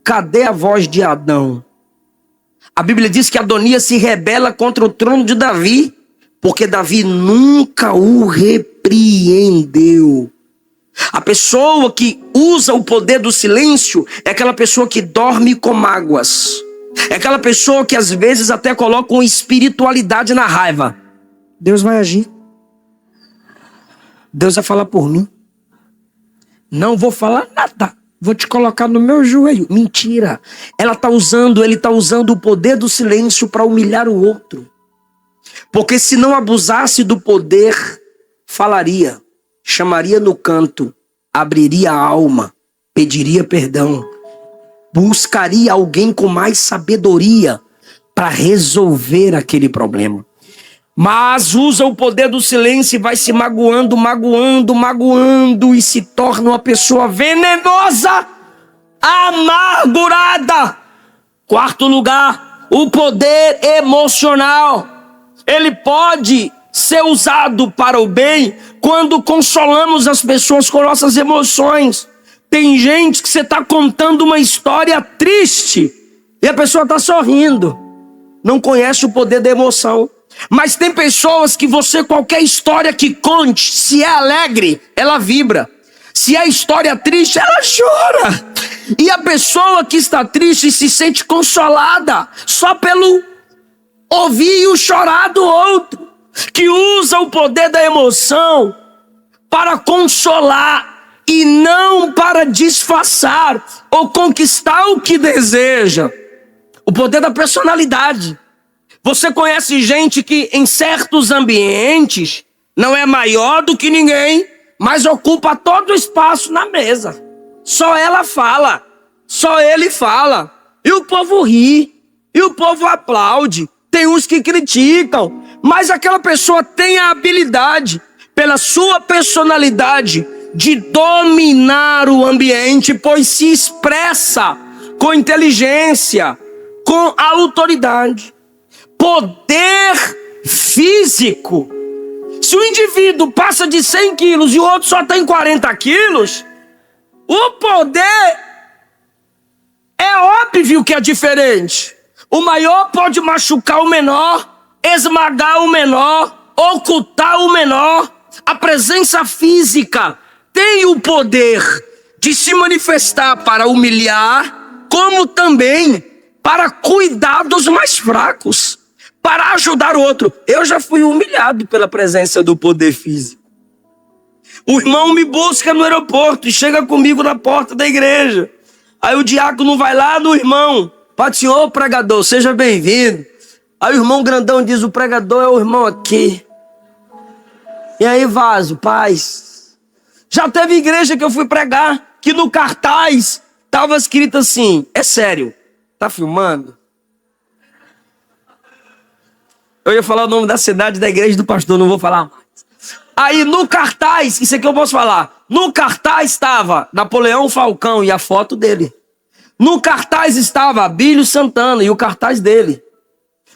Cadê a voz de Adão? A Bíblia diz que Adonias se rebela contra o trono de Davi, porque Davi nunca o repreendeu. A pessoa que usa o poder do silêncio é aquela pessoa que dorme com mágoas. É aquela pessoa que às vezes até coloca uma espiritualidade na raiva. Deus vai agir. Deus vai falar por mim. Não vou falar nada. Vou te colocar no meu joelho. Mentira. Ele está usando o poder do silêncio para humilhar o outro. Porque se não abusasse do poder, falaria, chamaria no canto, abriria a alma, pediria perdão, buscaria alguém com mais sabedoria para resolver aquele problema. Mas usa o poder do silêncio e vai se magoando e se torna uma pessoa venenosa, amargurada. Quarto lugar, o poder emocional. Ele pode ser usado para o bem quando consolamos as pessoas com nossas emoções. Tem gente que você está contando uma história triste e a pessoa está sorrindo. Não conhece o poder da emoção. Mas tem pessoas que você, qualquer história que conte, se é alegre, ela vibra. Se é história triste, ela chora. E a pessoa que está triste se sente consolada só pelo Ouvir o chorar do outro, que usa o poder da emoção para consolar e não para disfarçar ou conquistar o que deseja. O poder da personalidade. Você conhece gente que em certos ambientes não é maior do que ninguém, mas ocupa todo o espaço na mesa. Só ela fala, só ele fala. E o povo ri, e o povo aplaude. Tem uns que criticam, mas aquela pessoa tem a habilidade, pela sua personalidade, de dominar o ambiente, pois se expressa com inteligência, com autoridade. Poder físico. Se o indivíduo passa de 100 quilos e o outro só tem 40 quilos, o poder é óbvio que é diferente. O maior pode machucar o menor, esmagar o menor, ocultar o menor. A presença física tem o poder de se manifestar para humilhar, como também para cuidar dos mais fracos, para ajudar o outro. Eu já fui humilhado pela presença do poder físico. O irmão me busca no aeroporto e chega comigo na porta da igreja. Aí o diácono vai lá no irmão. Pai do senhor, pregador, seja bem-vindo. Aí o irmão grandão diz, o pregador é o irmão aqui. E aí, vaso, paz. Já teve igreja que eu fui pregar, que no cartaz estava escrito assim, é sério, tá filmando? Eu ia falar o nome da cidade, da igreja do pastor, não vou falar mais. Aí no cartaz, isso aqui eu posso falar, no cartaz estava Napoleão Falcão e a foto dele. No cartaz estava Abílio Santana e o cartaz dele.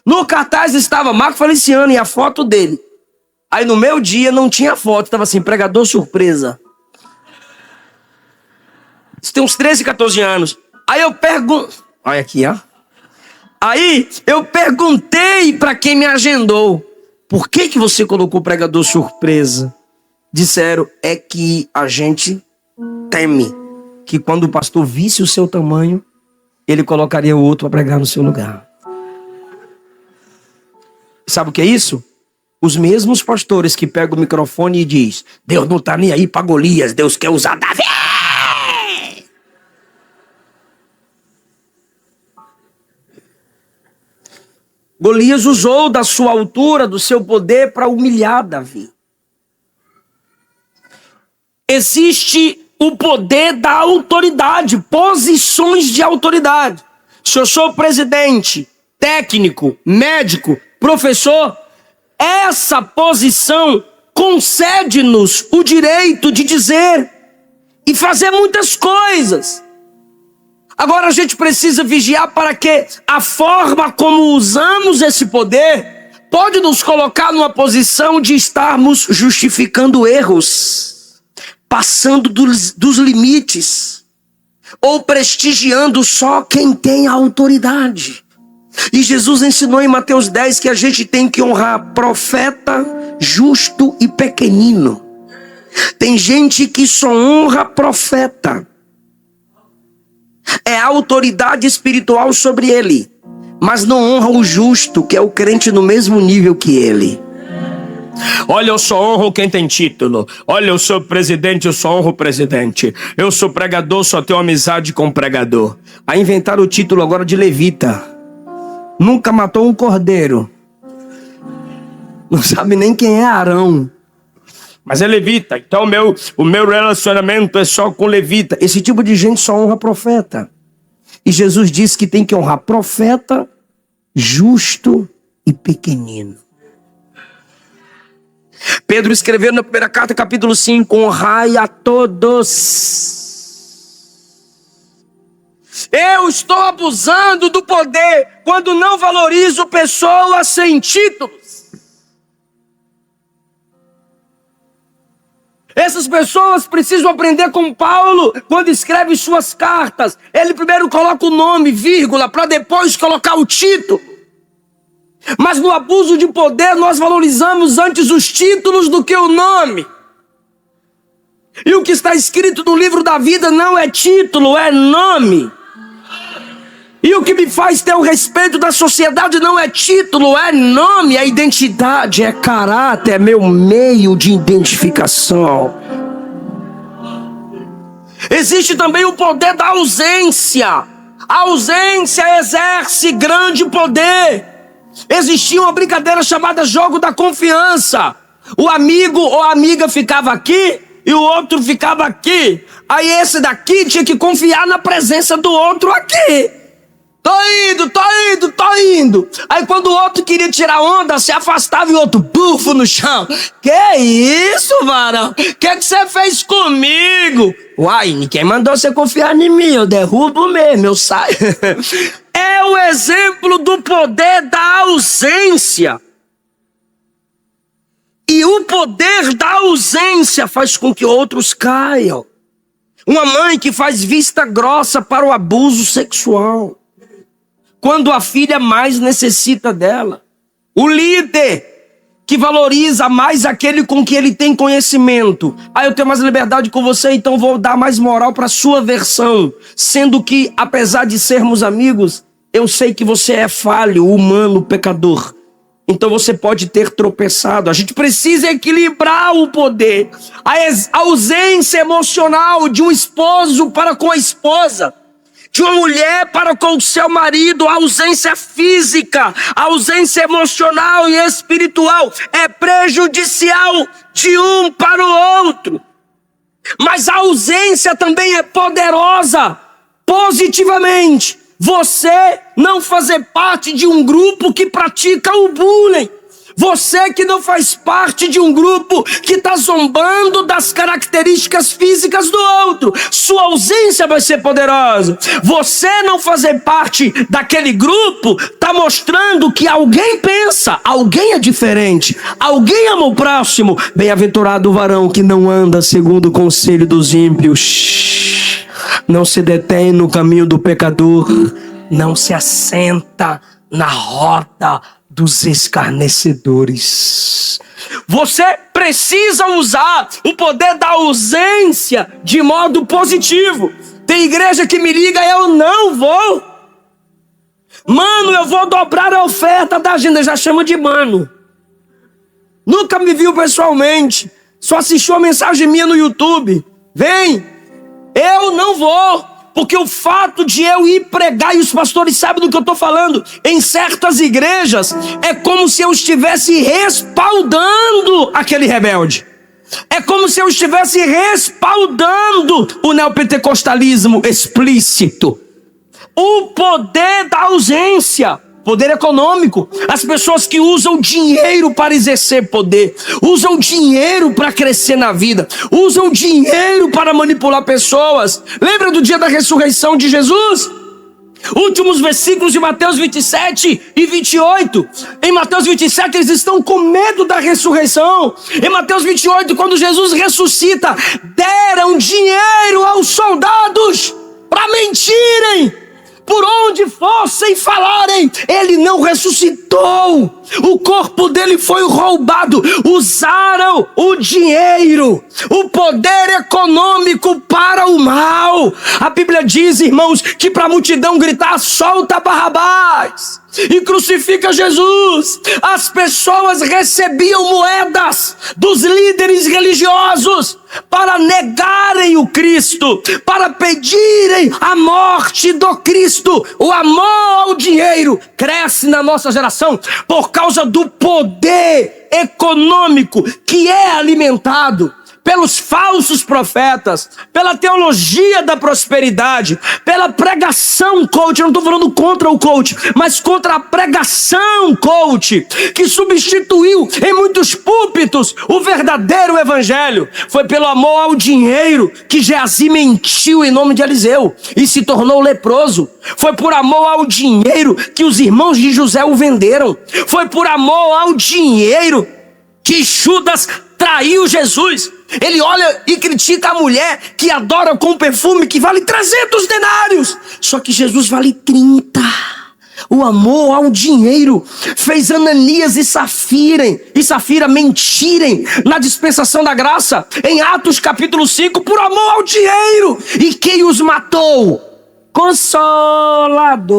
No cartaz estava Marco Feliciano e a foto dele. Aí no meu dia não tinha foto, estava assim, pregador surpresa. Isso tem uns 13, 14 anos. Aí eu pergunto, olha aqui, ó. Aí eu perguntei para quem me agendou, por que você colocou pregador surpresa? Disseram, é que a gente teme que quando o pastor visse o seu tamanho, ele colocaria o outro para pregar no seu lugar. Sabe o que é isso? Os mesmos pastores que pegam o microfone e diz, Deus não está nem aí para Golias, Deus quer usar Davi. Golias usou da sua altura, do seu poder para humilhar Davi. Existe o poder da autoridade, posições de autoridade. Se eu sou presidente, técnico, médico, professor, essa posição concede-nos o direito de dizer e fazer muitas coisas. Agora a gente precisa vigiar para que a forma como usamos esse poder pode nos colocar numa posição de estarmos justificando erros, passando dos limites, ou prestigiando só quem tem a autoridade. E Jesus ensinou em Mateus 10 que a gente tem que honrar profeta, justo e pequenino. Tem gente que só honra profeta. É a autoridade espiritual sobre ele, mas não honra o justo, que é o crente no mesmo nível que ele. Olha, eu só honro quem tem título. Olha, eu sou presidente, eu só honro o presidente. Eu sou pregador, só tenho amizade com o pregador. Aí inventaram o título agora de levita. Nunca matou um cordeiro. Não sabe nem quem é Arão. Mas é levita, então o meu relacionamento é só com levita. Esse tipo de gente só honra profeta. E Jesus disse que tem que honrar profeta, justo e pequenino. Pedro escreveu na primeira carta, capítulo 5, honrai a todos. Eu estou abusando do poder quando não valorizo pessoas sem títulos. Essas pessoas precisam aprender com Paulo quando escreve suas cartas. Ele primeiro coloca o nome, vírgula, para depois colocar o título. Mas no abuso de poder nós valorizamos antes os títulos do que o nome. E o que está escrito no livro da vida não é título, é nome. E o que me faz ter o respeito da sociedade não é título, é nome, é identidade, é caráter, é meu meio de identificação. Existe também o poder da ausência. A ausência exerce grande poder. Existia uma brincadeira chamada jogo da confiança. O amigo ou a amiga ficava aqui e o outro ficava aqui. Aí esse daqui tinha que confiar na presença do outro aqui. Tô indo. Aí quando o outro queria tirar onda, se afastava e o outro bufo no chão. Que isso, varão? Que você fez comigo? Uai, quem mandou você confiar em mim? Eu derrubo mesmo, eu saio. É o exemplo do poder da ausência. E o poder da ausência faz com que outros caiam. Uma mãe que faz vista grossa para o abuso sexual, quando a filha mais necessita dela. O líder que valoriza mais aquele com que ele tem conhecimento. Eu tenho mais liberdade com você, então vou dar mais moral para a sua versão. Sendo que, apesar de sermos amigos, eu sei que você é falho, humano, pecador. Então você pode ter tropeçado. A gente precisa equilibrar o poder. A ausência emocional de um esposo para com a esposa, de uma mulher para com o seu marido, a ausência física, a ausência emocional e espiritual é prejudicial de um para o outro. Mas a ausência também é poderosa, positivamente. Você não fazer parte de um grupo que pratica o bullying. Você que não faz parte de um grupo que está zombando das características físicas do outro, sua ausência vai ser poderosa. Você não fazer parte daquele grupo está mostrando que alguém pensa, alguém é diferente, alguém ama o próximo. Bem-aventurado o varão que não anda segundo o conselho dos ímpios, não se detém no caminho do pecador, não se assenta na roda dos escarnecedores. Você precisa usar o poder da ausência de modo positivo. Tem igreja que me liga, eu não vou. Mano, eu vou dobrar a oferta da agenda. Já chama de mano. Nunca me viu pessoalmente, só assistiu a mensagem minha no YouTube. Vem, eu não vou. Porque o fato de eu ir pregar, e os pastores sabem do que eu estou falando, em certas igrejas, é como se eu estivesse respaldando aquele rebelde. É como se eu estivesse respaldando o neopentecostalismo explícito. O poder da ausência. Poder econômico. As pessoas que usam dinheiro para exercer poder, usam dinheiro para crescer na vida, usam dinheiro para manipular pessoas. Lembra do dia da ressurreição de Jesus? Últimos versículos de Mateus 27 e 28. Em Mateus 27 eles estão com medo da ressurreição. Em Mateus 28, quando Jesus ressuscita, deram dinheiro aos soldados para mentirem. Por onde fossem falarem, ele não ressuscitou. O corpo dele foi roubado. Usaram o dinheiro, o poder econômico para o mal. A Bíblia diz, irmãos, que para a multidão gritar, solta Barrabás e crucifica Jesus, as pessoas recebiam moedas dos líderes religiosos para negarem o Cristo, para pedirem a morte do Cristo. O amor ao dinheiro cresce na nossa geração por causa do poder econômico que é alimentado pelos falsos profetas, pela teologia da prosperidade, pela pregação coach. Eu não estou falando contra o coach, mas contra a pregação coach, que substituiu em muitos púlpitos o verdadeiro evangelho. Foi pelo amor ao dinheiro que Geazi mentiu em nome de Eliseu e se tornou leproso. Foi por amor ao dinheiro que os irmãos de José o venderam. Foi por amor ao dinheiro que Judas traiu Jesus. Ele olha e critica a mulher que adora com perfume que vale 300 denários. Só que Jesus vale 30. O amor ao dinheiro fez Ananias e Safira mentirem na dispensação da graça. Em Atos capítulo 5, por amor ao dinheiro. E quem os matou? Consolador.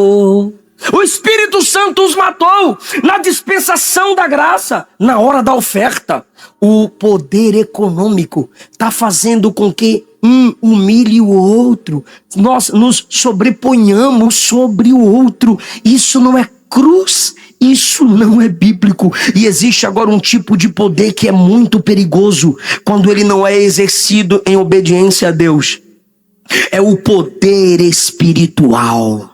O Espírito Santo os matou na dispensação da graça, na hora da oferta. O poder econômico está fazendo com que um humilhe o outro. Nós nos sobreponhamos sobre o outro. Isso não é cruz, isso não é bíblico. E existe agora um tipo de poder que é muito perigoso quando ele não é exercido em obediência a Deus. É o poder espiritual.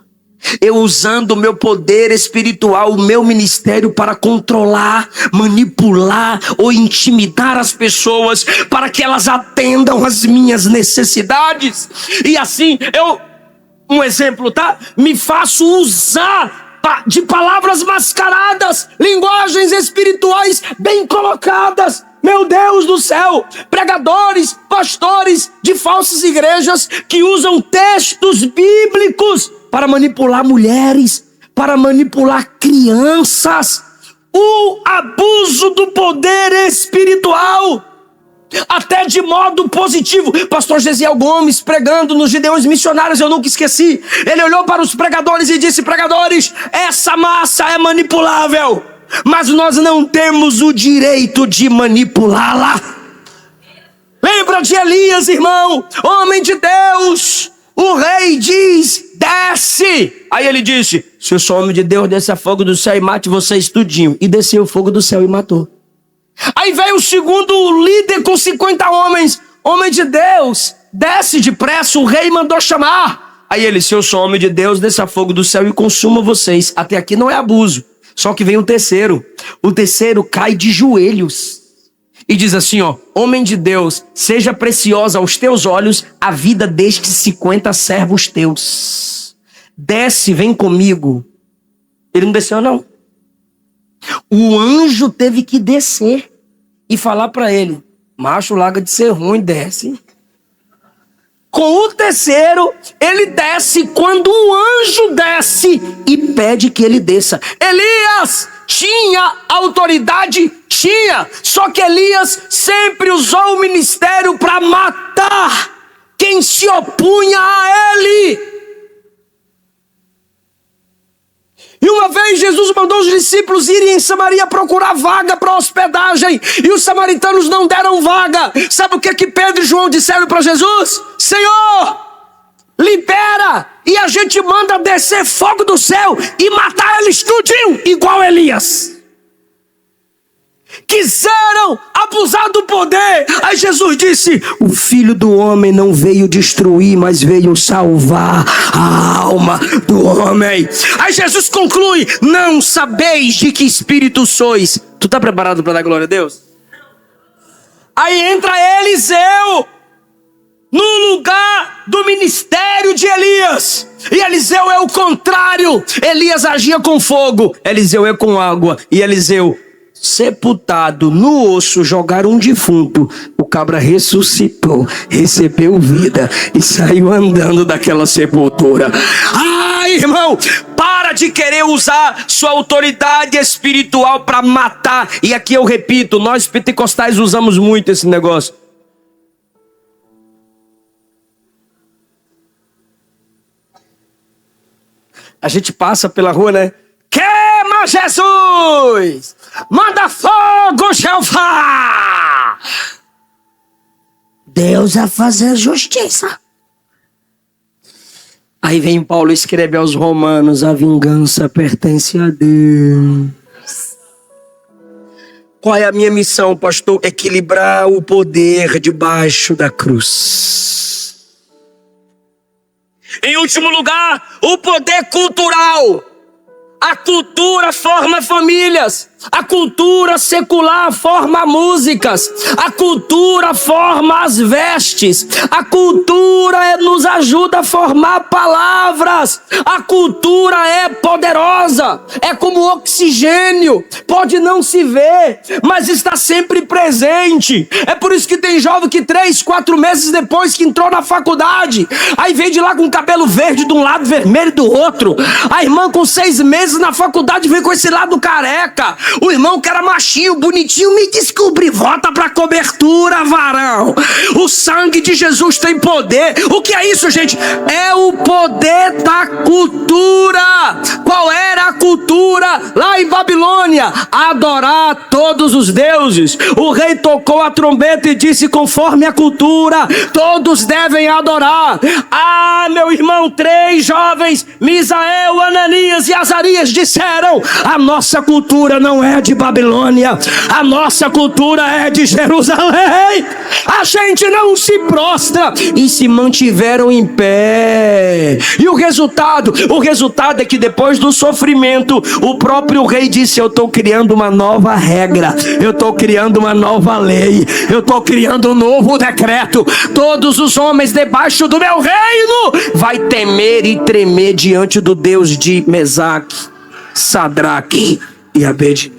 Eu usando o meu poder espiritual, o meu ministério para controlar, manipular ou intimidar as pessoas para que elas atendam às minhas necessidades. E assim, um exemplo, tá? Me faço usar de palavras mascaradas, linguagens espirituais bem colocadas. Meu Deus do céu, pregadores, pastores de falsas igrejas que usam textos bíblicos para manipular mulheres, para manipular crianças. O abuso do poder espiritual, até de modo positivo. Pastor Gesiel Gomes pregando nos Gideões Missionários, eu nunca esqueci. Ele olhou para os pregadores e disse: pregadores, essa massa é manipulável, mas nós não temos o direito de manipulá-la. Lembra de Elias, irmão? Homem de Deus. O rei diz: desce. Aí ele disse: se eu sou homem de Deus, desça fogo do céu e mate vocês tudinho. E desceu o fogo do céu e matou. Aí veio o segundo líder com 50 homens. Homem de Deus, desce depressa, o rei mandou chamar. Aí ele: se eu sou homem de Deus, desça fogo do céu e consuma vocês. Até aqui não é abuso. Só que vem o terceiro. O terceiro cai de joelhos e diz assim, ó: homem de Deus, seja preciosa aos teus olhos a vida destes 50 servos teus. Desce, vem comigo. Ele não desceu, não. O anjo teve que descer e falar para ele: macho, larga de ser ruim, desce. Com o terceiro, ele desce quando o anjo desce e pede que ele desça. Elias tinha autoridade? Tinha. Só que Elias sempre usou o ministério para matar quem se opunha a ele. E uma vez Jesus mandou os discípulos irem em Samaria procurar vaga para hospedagem. E os samaritanos não deram vaga. Sabe o que Pedro e João disseram para Jesus? Senhor, libera e a gente manda descer fogo do céu e matar eles tudinho, igual Elias. Quiseram abusar do poder. Aí Jesus disse: o Filho do Homem não veio destruir, mas veio salvar a alma do homem. Aí Jesus conclui: não sabeis de que espírito sois. Tu está preparado para dar glória a Deus? Aí entra Eliseu no lugar do ministério de Elias. E Eliseu é o contrário. Elias agia com fogo, Eliseu é com água. E Eliseu, sepultado no osso, jogaram um defunto. O cabra ressuscitou, recebeu vida e saiu andando daquela sepultura. Ah, irmão, para de querer usar sua autoridade espiritual para matar. E aqui eu repito, nós pentecostais usamos muito esse negócio. A gente passa pela rua, né? Queima Jesus! Manda fogo, Jeová! Deus a fazer justiça. Aí vem Paulo e escreve aos Romanos: a vingança pertence a Deus. Qual é a minha missão, pastor? Equilibrar o poder debaixo da cruz. Em último lugar, o poder cultural. A cultura forma famílias. A cultura secular forma músicas. A cultura forma as vestes. A cultura nos ajuda a formar palavras. A cultura é poderosa. É como oxigênio. Pode não se ver, mas está sempre presente. É por isso que tem jovem que 3, 4 meses depois que entrou na faculdade, aí veio de lá com o cabelo verde de um lado, vermelho do outro. A irmã com 6 meses na faculdade veio com esse lado careca. O irmão que era machinho, bonitinho, me descobri. Volta pra cobertura, varão. O sangue de Jesus tem poder. O que é isso, gente? É o o poder da cultura. Qual era a cultura lá em Babilônia? Adorar todos os deuses. O rei tocou a trombeta e disse: conforme a cultura, todos devem adorar. Ah, meu irmão, 3 jovens, Misael, Ananias e Azarias, disseram: a nossa cultura não é de Babilônia, a nossa cultura é de Jerusalém. A gente não se prostra, e se mantiveram em pé. E o resultado é que depois do sofrimento, o próprio rei disse: eu estou criando uma nova regra, eu estou criando uma nova lei, eu estou criando um novo decreto. Todos os homens debaixo do meu reino vai temer e tremer diante do Deus de Mesaque, Sadraque e Abednego.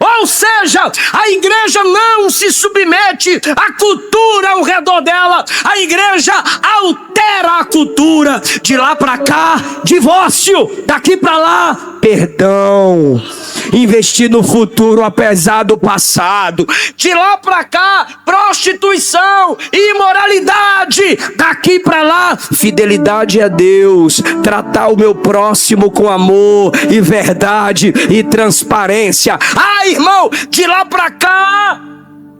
Ou seja, a igreja não se submete à cultura ao redor dela. A igreja altera a cultura. De lá para cá, divórcio. Daqui para lá, perdão. Investir no futuro apesar do passado. De lá para cá, prostituição, imoralidade. Daqui para lá, fidelidade a Deus. Tratar o meu próximo com amor e verdade e transparência. Ah, irmão, de lá para cá,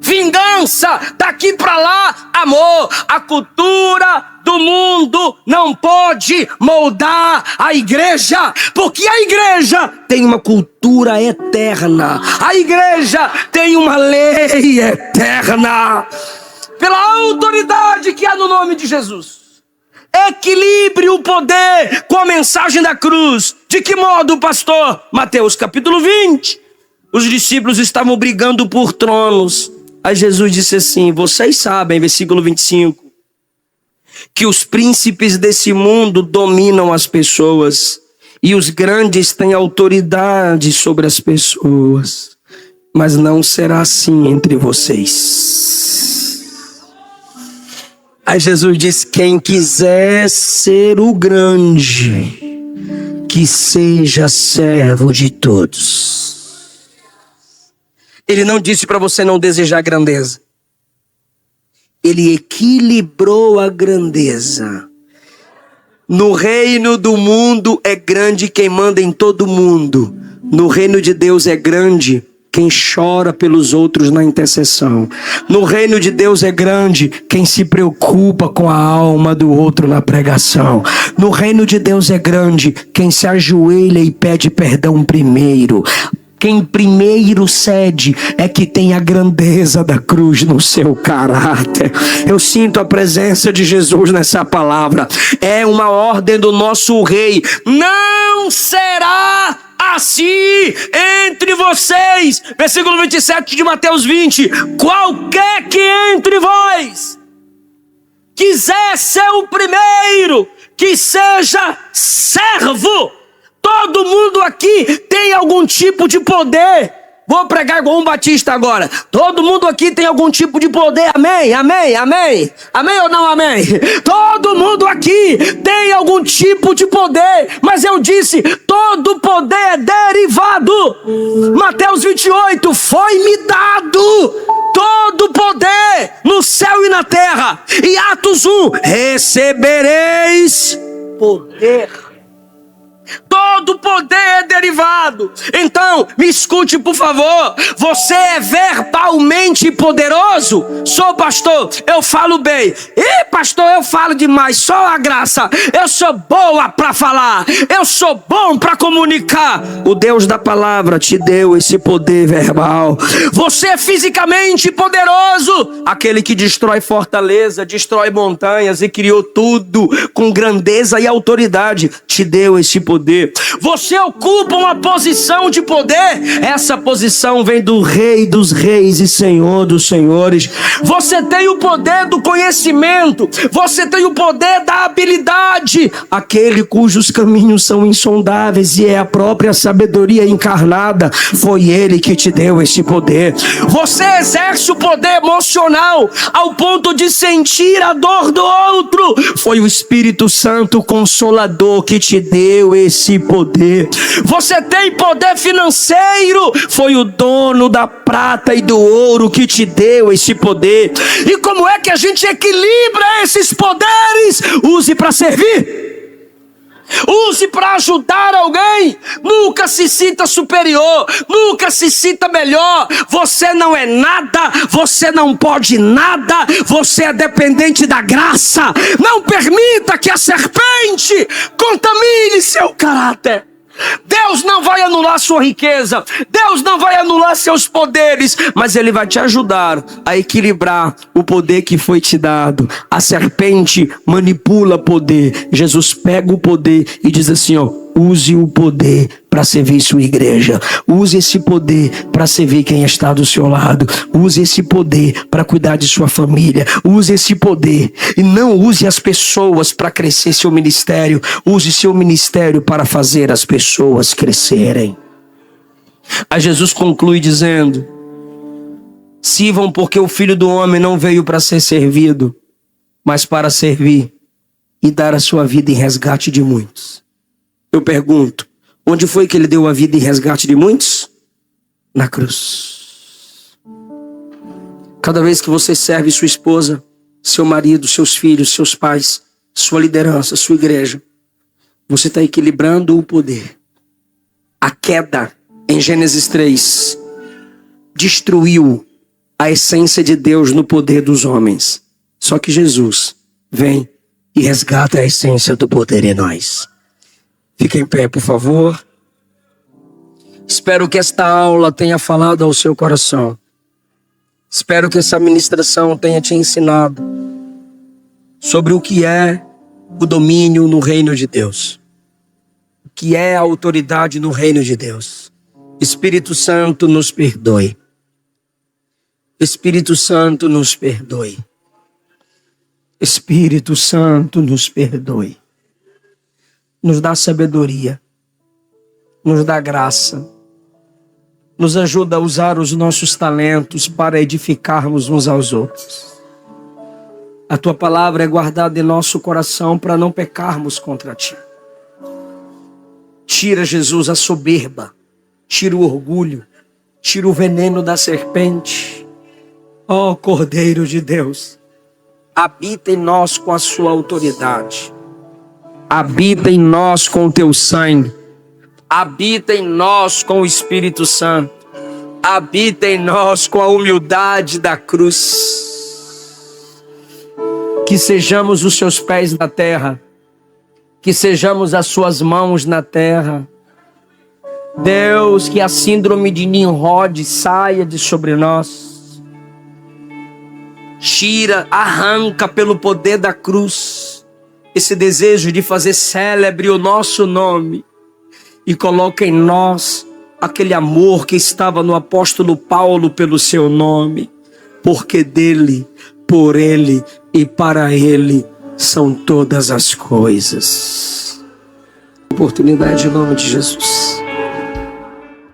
vingança. Daqui para lá, amor. A cultura do mundo não pode moldar a igreja, porque a igreja tem uma cultura eterna, a igreja tem uma lei eterna, pela autoridade que há no nome de Jesus. Equilibre o poder com a mensagem da cruz. De que modo, pastor? Mateus capítulo 20. Os discípulos estavam brigando por tronos. Aí Jesus disse assim: vocês sabem, versículo 25, que os príncipes desse mundo dominam as pessoas, e os grandes têm autoridade sobre as pessoas, mas não será assim entre vocês. Aí Jesus disse: quem quiser ser o grande, que seja servo de todos. Ele não disse para você não desejar grandeza. Ele equilibrou a grandeza. No reino do mundo é grande quem manda em todo mundo. No reino de Deus é grande quem chora pelos outros na intercessão. No reino de Deus é grande quem se preocupa com a alma do outro na pregação. No reino de Deus é grande quem se ajoelha e pede perdão primeiro. Quem primeiro cede é que tem a grandeza da cruz no seu caráter. Eu sinto a presença de Jesus nessa palavra. É uma ordem do nosso rei. Não será assim entre vocês. Versículo 27 de Mateus 20. Qualquer que entre vós quiser ser o primeiro, que seja servo. Todo mundo aqui tem algum tipo de poder. Vou pregar igual um batista agora. Todo mundo aqui tem algum tipo de poder. Amém, amém, amém. Amém ou não amém? Todo mundo aqui tem algum tipo de poder. Mas eu disse, todo poder é derivado. Mateus 28, foi-me dado todo poder no céu e na terra. E Atos 1, recebereis poder. Todo poder é derivado. Então, me escute por favor. Você é verbalmente poderoso? Sou pastor, eu falo bem. Ih, pastor, eu falo demais, só a graça. Eu sou boa para falar, eu sou bom para comunicar. O Deus da palavra te deu esse poder verbal. Você é fisicamente poderoso. Aquele que destrói fortaleza, destrói montanhas e criou tudo com grandeza e autoridade, te deu esse poder. Você ocupa uma posição de poder. Essa posição vem do Rei dos Reis e Senhor dos Senhores. Você tem o poder do conhecimento. Você tem o poder da habilidade. Aquele cujos caminhos são insondáveis e é a própria sabedoria encarnada. Foi Ele que te deu esse poder. Você exerce o poder emocional ao ponto de sentir a dor do outro. Foi o Espírito Santo Consolador que te deu esse poder. poder. Você tem poder financeiro, foi o dono da prata e do ouro que te deu esse poder. E como é que a gente equilibra esses poderes? Use para servir. Use para ajudar alguém. Nunca se sinta superior, nunca se sinta melhor. Você não é nada, você não pode nada, você é dependente da graça. Não permita que a serpente contamine seu caráter. Deus não vai anular sua riqueza, Deus não vai anular seus poderes, mas Ele vai te ajudar a equilibrar o poder que foi te dado. A serpente manipula poder, Jesus pega o poder e diz assim, use o poder para servir sua igreja. Use esse poder para servir quem está do seu lado. Use esse poder para cuidar de sua família. Use esse poder. E não use as pessoas para crescer seu ministério. Use seu ministério para fazer as pessoas crescerem. Aí Jesus conclui dizendo, sirvam porque o Filho do Homem não veio para ser servido, mas para servir e dar a sua vida em resgate de muitos. Eu pergunto, onde foi que ele deu a vida em resgate de muitos? Na cruz. Cada vez que você serve sua esposa, seu marido, seus filhos, seus pais, sua liderança, sua igreja, você está equilibrando o poder. A queda em Gênesis 3 destruiu a essência de Deus no poder dos homens. Só que Jesus vem e resgata a essência do poder em nós. Fique em pé, por favor. Espero que esta aula tenha falado ao seu coração. Espero que essa ministração tenha te ensinado sobre o que é o domínio no reino de Deus. O que é a autoridade no reino de Deus. Espírito Santo, nos perdoe. Espírito Santo, nos perdoe. Espírito Santo, nos perdoe. Nos dá sabedoria, nos dá graça, nos ajuda a usar os nossos talentos para edificarmos uns aos outros. A tua palavra é guardada em nosso coração para não pecarmos contra ti. Tira, Jesus, a soberba, tira o orgulho, tira o veneno da serpente. Ó Cordeiro de Deus, habita em nós com a sua autoridade. Habita em nós com o teu sangue. Habita em nós com o Espírito Santo. Habita em nós com a humildade da cruz. Que sejamos os seus pés na terra. Que sejamos as suas mãos na terra. Deus, que a síndrome de Nimrod saia de sobre nós. Tira, arranca pelo poder da cruz esse desejo de fazer célebre o nosso nome e coloca em nós aquele amor que estava no apóstolo Paulo pelo seu nome, porque dele, por ele e para ele são todas as coisas. Oportunidade em nome de Jesus.